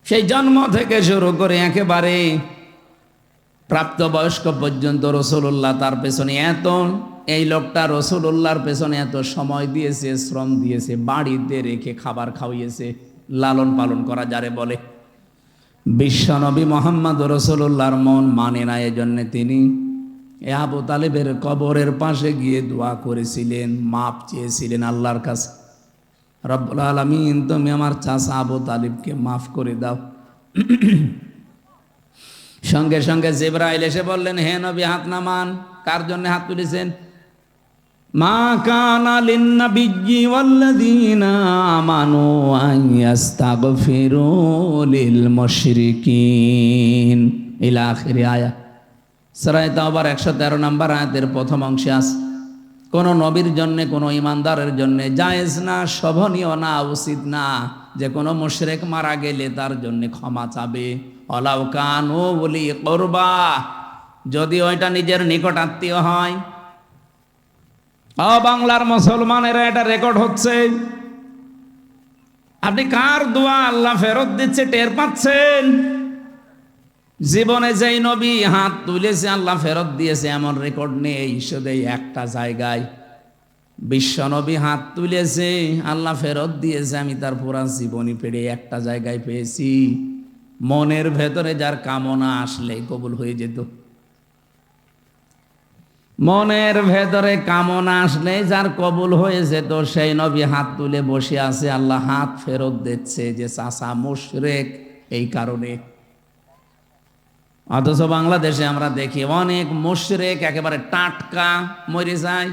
সেই জন্ম থেকে শুরু করে একেবারে প্রাপ্তবয়স্ক পর্যন্ত রাসূলুল্লাহ তার পেছনে এত, এই লোকটা রাসূলুল্লাহর পেছনে এত সময় দিয়েছে, শ্রম দিয়েছে, বাড়িতে রেখে খাবার খাওয়িয়েছে, লালন পালন করা যারে বলে। বিশ্বনবী মুহাম্মদ রাসূলুল্লাহর মন মানে না, এজন্য তিনি আবু তালেবের কবরের পাশে গিয়ে দোয়া করেছিলেন, মাপ চেয়েছিলেন আল্লাহর কাছে, রব্বুল আলামিন তুমি আমার চাচা আবু তালিবকে মাফ করে দাও। সঙ্গে সঙ্গে জিবরাইল এসে বললেন, হে নবী হাত নামান। কার জন্য হাত তুলেছেন? মা কানা লিন-নাবিয়্যি ওয়াল্লাযীনা আমানু আন ইস্তাগফিরু লিল মুশরিকিন ইলা আখির আয়াত। সূরা তাওবার 113 নম্বর আয়াতের প্রথম অংশে আছে, কোন নবীর জন্য, কোন ইমানদারের জন্য জায়েজ না, শোভনীয় না, উচিত না যে কোনো মুশরিক মারা গেলে তার জন্য ক্ষমা চাবে। ওয়ালাউ কানু উলি কুরবা, যদি ওইটা নিজের নিকট আত্মীয় হয়। বাংলার মুসলমানেরা এটা রেকর্ড হচ্ছে। আপনি কার দোয়া আল্লাহ ফেরত দিচ্ছে টের পাচ্ছেন? জীবনে যেই নবী হাত তুলেছে আল্লাহ ফেরত দিয়েছে এমন রেকর্ড নেই, শুধু একটা জায়গায় বিশ্ব নবী হাত তুলেছে আল্লাহ ফেরত দিয়েছে, আমি তার পুরা জীবনী পেড়ে একটা জায়গায় পেয়েছি। মনের ভেতরে যার কামনা আসলে কবুল হয়ে যেত, মনের ভেতরে কামনা আসলে যার কবুল হয়ে যেত, সেই নবী হাত তুলে বসে আছে, আল্লাহ হাত ফেরত দিচ্ছে যে চাচা মুশরিক এই কারণে। অথচ বাংলাদেশে আমরা দেখি অনেক মুশরিক একেবারে টাটকা মরে যায়,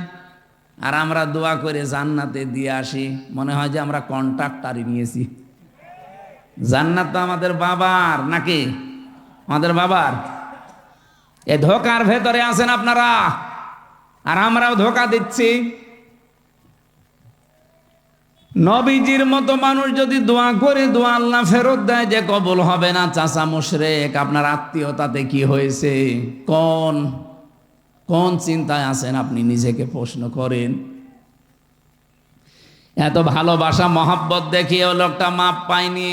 আর আমরা দোয়া করে জান্নাতে দিয়ে আসি, মনে হয় যে আমরা কন্ট্রাক্টারই নিয়েছি। জান্নাত তো আমাদের বাবার, নাকি আমাদের বাবার। এ ধোকার ভেতরে আছেন আপনারা, আর আমরাও ধোকা দিচ্ছি। নবীজির মতো মানুষ যদি দোয়া করে দোয়া আল্লাহ ফেরত দেয় যে কবুল হবে না, চাচা মুশরিক, আপনার আত্মীয়তাতে কি হয়েছে? কোন চিন্তায় আছেন আপনি নিজেকে প্রশ্ন করেন। এত ভালোবাসা মহাব্বত দেখিয়েও লোকটা মাপ পায়নি,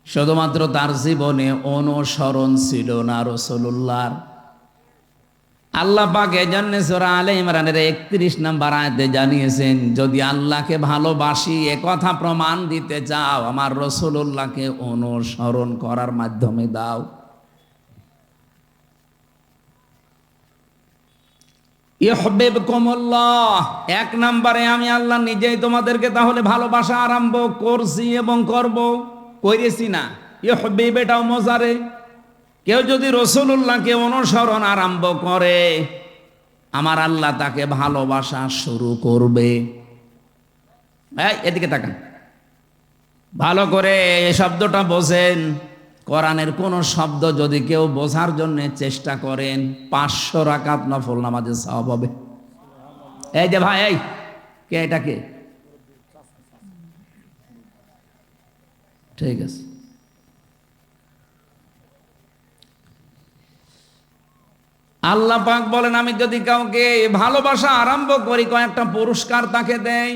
শুধুমাত্র তার জীবনে অনুসরণ ছিল না রাসূলুল্লাহর। আল্লাহ পাক এজন্য সূরা আলে ইমরানের 31 নম্বর আয়াতে জানিয়েছেন, যদি আল্লাহকে ভালোবাসি এ কথা প্রমাণ দিতে চাও, আমার রাসূলুল্লাহকে অনুসরণ করার মাধ্যমে দাও। ইউহিব্বুকুমুল্লাহ, 1 নম্বরে আমি আল্লাহ নিজেই তোমাদেরকে তাহলে ভালোবাসা আরম্ভ করছি এবং করেছি না। ইউহিব্বু এটাও মজারে, কেউ যদি রাসূলুল্লাহকে অনুসরণ আরম্ভ করে, আমার আল্লাহ তাকে ভালোবাসা শুরু করবে। এদিকে তাকান ভালো করে, এই শব্দটা বোঝেন। কোরআনের কোন শব্দ যদি কেউ বোঝার জন্য চেষ্টা করেন, 500 রাকাত নফল নামাজের সওয়াব হবে। এই যে ভাই, এই কে, এটা কে? ঠিক আছে, আল্লাহ পাক বলেন আমি যদি কাউকে ভালোবাসা আরম্ভ করি, কয়েকটা পুরস্কার তাকে দেই।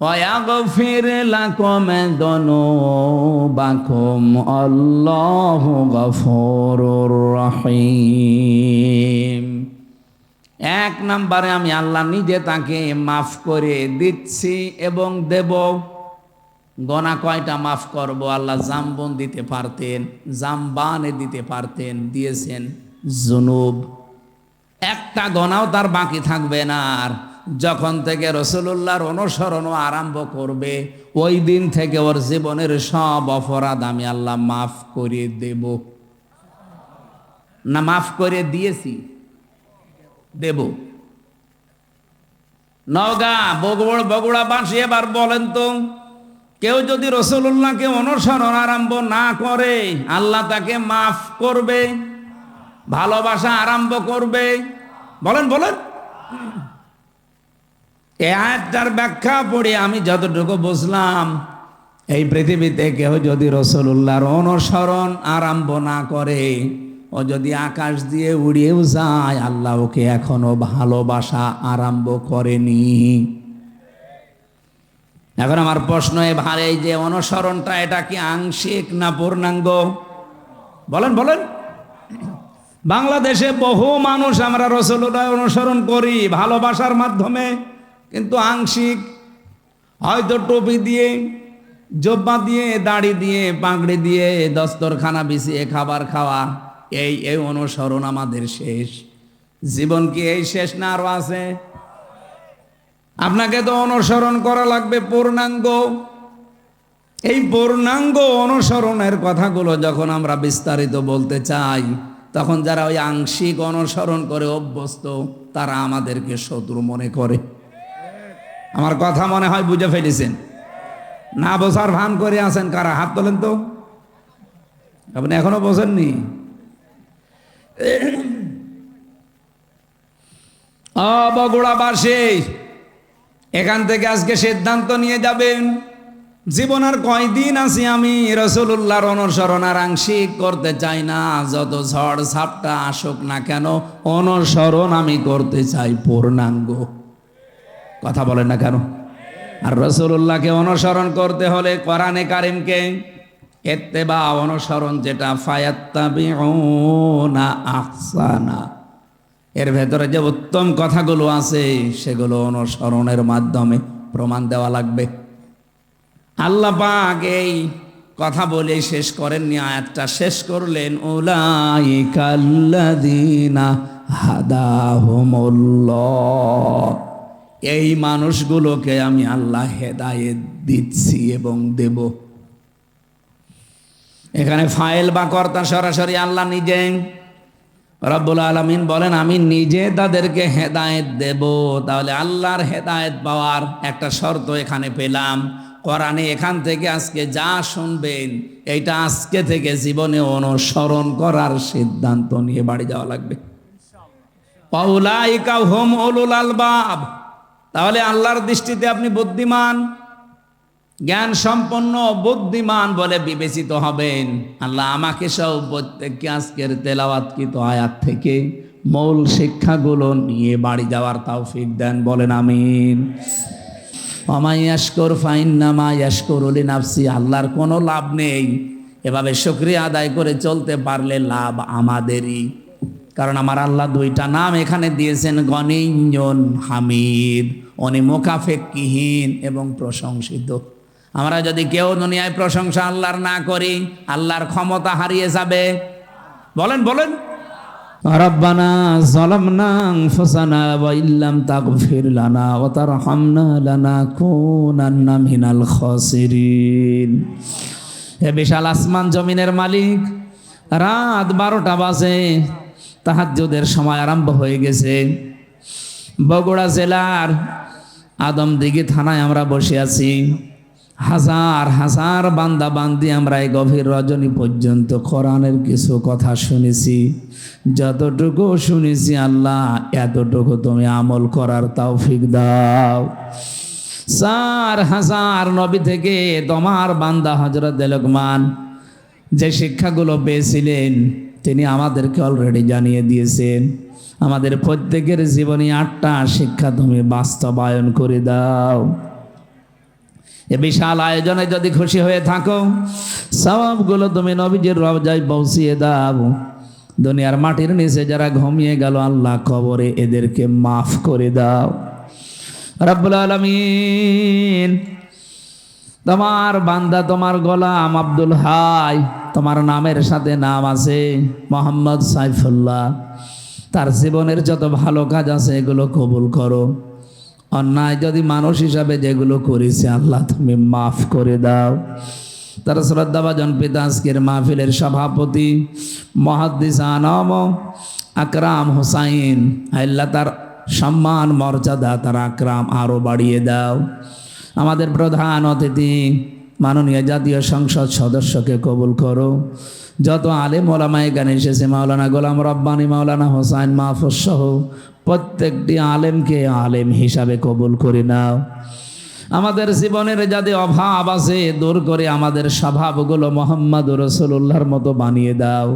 ওয়াগফির লাকুম যুনুবাকুম আল্লাহু গফুরুর রহিম। 1 নম্বরে আমি আল্লাহ নিজে তাকে মাফ করে দিচ্ছি এবং দেব। গোনা কয়টা মাফ করব? আল্লাহ জামবন দিতে পারতেন, জামবানে দিতে পারতেন, দিয়েছেন জুনুব। একটা গোনাও তার বাকি থাকবে না। আর যখন থেকে রাসূলুল্লাহর অনুসরণ আরম্ভ করবে, ওই দিন থেকে ওর জীবনের সব অপরাধ আমি আল্লাহ মাফ করে দেব। না মাফ করে দিয়েছি, দেব। নওগাঁ বগুড়া বাসী এবার বলেন তো, কেউ যদি রাসূলুল্লাহকে অনুসরণ আরম্ভ না করে, আল্লাহ তাকে মাফ করবে, ভালোবাসা আরম্ভ করবে? বলেন বলেন। এই আয়াতটার ব্যাখ্যা পড়ে আমি যতটুকু বুঝলাম, এই পৃথিবীতে কেউ যদি রাসূলুল্লাহর অনুসরণ আরম্ভ না করে, ও যদি আকাশ দিয়ে উড়িয়েও যায়, আল্লাহ ওকে এখনো ভালোবাসা আরম্ভ করেনি। এখন আমার প্রশ্ন ভাই, এই যে অনুসরণটা, এটা কি আংশিক না পূর্ণাঙ্গ? বলেন বলেন। বাংলাদেশে বহু মানুষ আমরা রাসূলুল্লাহ অনুসরণ করি ভালোবাসার মাধ্যমে, কিন্তু আংশিক। হয়তো টুপি দিয়ে, জব্বা দিয়ে, দাড়ি দিয়ে, পাগড়ি দিয়ে, দস্তরখানা বিছিয়ে খাবার খাওয়া, এই অনুসরণ আমাদের শেষ। জীবন কি এই শেষ না আরো আছে? আপনাকে তো অনুসরণ করা লাগবে পূর্ণাঙ্গ। এই পূর্ণাঙ্গ অনুসরণের কথাগুলো যখন আমরা বিস্তারিত বলতে চাই, তখন যারা ওই আংশিক অনুসরণ করে অভ্যস্ত, তারা আমাদেরকে শত্রু মনে করে। আমার কথা মনে হয় বুঝে ফেলেছেন। না বোঝার ভান করে আছেন কারা? হাত তোলেন তো। আপনি এখনো বোঝেননি? বগুড়াবাসী, এখান থেকে আজকে সিদ্ধান্ত নিয়ে যাবেন, জীবন আর কয়দিন আছি আমি রাসূলুল্লাহর অনুসরণ আর আংশিক করতে চাই না। যত ঝড় ঝাপটা আসুক না কেন, অনুসরণ আমি করতে চাই পূর্ণাঙ্গ। কথা বলেন না কেন? আর রাসূলুল্লাহকে অনুসরণ করতে হলে কোরআনে কারিমকে ইত্তেবা, অনুসরণ যেটা, ফায়াত্তাবিউনা আহসানা, এর ভেতরে যে উত্তম কথাগুলো আছে সেগুলো অনুসরণের মাধ্যমে প্রমাণ দেওয়া লাগবে। আল্লাহ পাক এই কথা বলে শেষ করেননি, আয়াতটা শেষ করলেন, উলাইকাল্লাযীনা হাদাহুমুল্লাহ, এই মানুষগুলোকে আমি আল্লাহ হেদায়েত দিচ্ছি এবং দেব। এখানে ফাইল বা কর্তা সরাসরি আল্লাহ নিজে। রব্বুল আলামিন বলেন আমি নিজে তাদেরকে হেদায়েত দেব। তাহলে আল্লাহর হেদায়েত পাওয়ার একটা শর্ত এখানে পেলাম। কোরআনে এখান থেকে আজকে যা শুনবেন এইটা আজকে থেকে জীবনে অনুসরণ করার সিদ্ধান্ত নিয়ে বাড়ি যাওয়া লাগবে। পাউলাইকা হুম উলুল আলবাব। তাহলে আল্লাহর দৃষ্টিতে আপনি বুদ্ধিমান, জ্ঞান সম্পন্ন, বুদ্ধিমান বলে বিবেচিত হবেন। আল্লাহ আমাকে সহ প্রত্যেককে আজকের তেলাওয়াতকৃত আয়াত থেকে মূল শিক্ষাগুলো নিয়ে বাড়ি যাওয়ার তৌফিক দেন, বলেন আমিন। ওমাই ইয়াশকুর ফাইন্নামা ইয়াশকুরু লিনাফসি। আল্লাহর কোনো লাভ নেই, এভাবে শুকরিয়া আদায় করে চলতে পারলে লাভ আমাদেরই। কারণ আমার আল্লাহ দুইটা নাম এখানে দিয়েছেন, গনিয়্যুন হামিদ। উনি মুখাফেক্ষিহীন এবং প্রশংসিত। আমরা যদি কেউ দুনিয়ায় প্রশংসা আল্লাহর না করি, আল্লাহর ক্ষমতা হারিয়ে যাবে। বলেন বলেন। রব্বানা যালামনা আনফুসানা ওয়া ইল্লাম তাগফির লানা ওয়া তারহামনা লানাকুনান্না মিনাল খাসিরিন। হে বিশাল আসমান জমিনের মালিক, রাত 12টা বাজে, তাহাজ্জুদের সময় আরম্ভ হয়ে গেছে। বগুড়া জেলার আদমদিঘি থানায় আমরা বসে আছি। হাজার হাজার বান্দা বান্দি আমরা এই গভীর রজনী পর্যন্ত কোরআনের কিছু কথা শুনেছি। যতটুকু শুনেছি আল্লাহ এতটুকু তুমি আমল করার তৌফিক দাও। 4000 নবী থেকে তোমার বান্দা হযরত লোকমান যে শিক্ষাগুলো পেয়েছিলেন তিনি আমাদেরকে অলরেডি জানিয়ে দিয়েছেন। আমাদের প্রত্যেকের জীবনে 8টা শিক্ষা তুমি বাস্তবায়ন করে দাও। এ বিশাল আয়োজনে যদি খুশি হয়ে থাকো, সওয়াবগুলো তুমি নবীজির রওজায় পৌঁছিয়ে দাও। দুনিয়ার মাটির নিচে যারা ঘুমিয়ে গেল আল্লাহ কবরে এদেরকে মাফ করে দাও। রব্বুল আলামিন, তোমার বান্দা তোমার গোলাম আব্দুল হাই, তোমার নামের সাথে নাম আছে মোহাম্মদ সাইফুল্লাহ। তার জীবনের যত ভালো কাজ আছে এগুলো কবুল করো। অন্যায় যদি মানুষ হিসাবে যেগুলো করেছে আল্লাহ তুমি মাফ করে দাও। তার শ্রদ্ধাভাজন পিতা আজকের মাহফিলের সভাপতি মুহাদ্দিস আনম আকরাম হোসাইন, আল্লাহ তার সম্মান মর্যাদা তার আকরাম আরো বাড়িয়ে দাও। আমাদের প্রধান অতিথি মাননীয় জাতীয় সংসদ সদস্যকে কবুল করো। যত আলেম ওলামা এখানে এসেছে, মাওলানা গোলাম রব্বানী, মাওলানা হোসাইন মাহফুজ সহ প্রত্যেকটি আলেমকে আলেম হিসাবে কবুল করে নাও। আমাদের জীবনের যাদের অভাব আছে দূর করে আমাদের স্বভাবগুলো মোহাম্মদ রাসূলুল্লাহর মতো বানিয়ে দাও।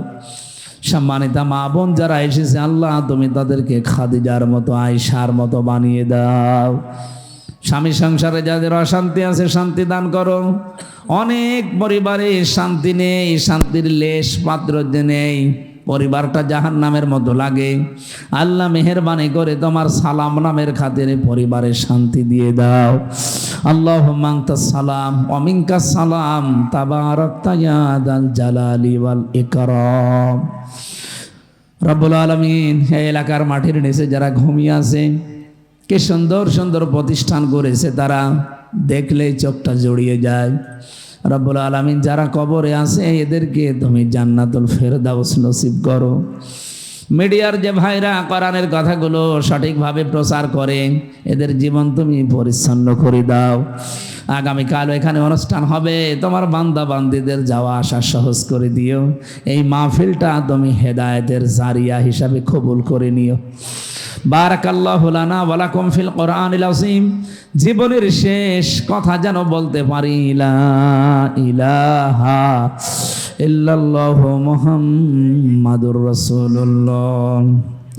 সম্মানিতা মা বোন যারা এসেছে আল্লাহ তুমি তাদেরকে খাদিজার মতো, আয়েশার মতো বানিয়ে দাও। স্বামী সংসারে যাদের অশান্তি আছে শান্তি দান করো। অনেক পরিবারে শান্তি নেই, শান্তির লেশ মাত্র নেই, পরিবারটা জাহান্নামের মতো লাগে। আল্লাহ মেহেরবানি করে তোমার সালাম নামের খাতিরে পরিবারে শান্তি দিয়ে দাও। আল্লাহুম্মা আনতাস সালাম ওয়া মিনকাস সালাম তাবারাকতা ইয়া যাল জালালি ওয়াল ইকরাম। রব্বুল আলামিন, এই এলাকার মাটির নিচে যারা ঘুমিয়ে আছে, কি সুন্দর সুন্দর প্রতিষ্ঠান করেছে, তারা দেখলেই চোখটা জড়িয়ে যায়। রব্বুল আলামিন, যারা কবরে আছে এদেরকে তুমি জান্নাতুল ফেরদাউস নসিব করো। মিডিয়ার যে ভাইরা কোরআনের কথাগুলো সঠিকভাবে প্রচার করে এদের জীবন তুমি পরিচ্ছন্ন করে দাও। আগামীকাল এখানে অনুষ্ঠান হবে, তোমার বান্দা বান্দীদের যাওয়া আসা সহজ করে দিও। এই মাহফিলটা তুমি হেদায়েতের জারিয়া হিসাবে কবুল করে নিও। বারাকাল্লাহু লানা ওয়া লাকুম ফিল কোরআনিল আযীম। জীবনের শেষ কথা যেন বলতে পারি লা ইলাহা ইল্লাল্লাহু মুহাম্মাদুর রাসূলুল্লাহ।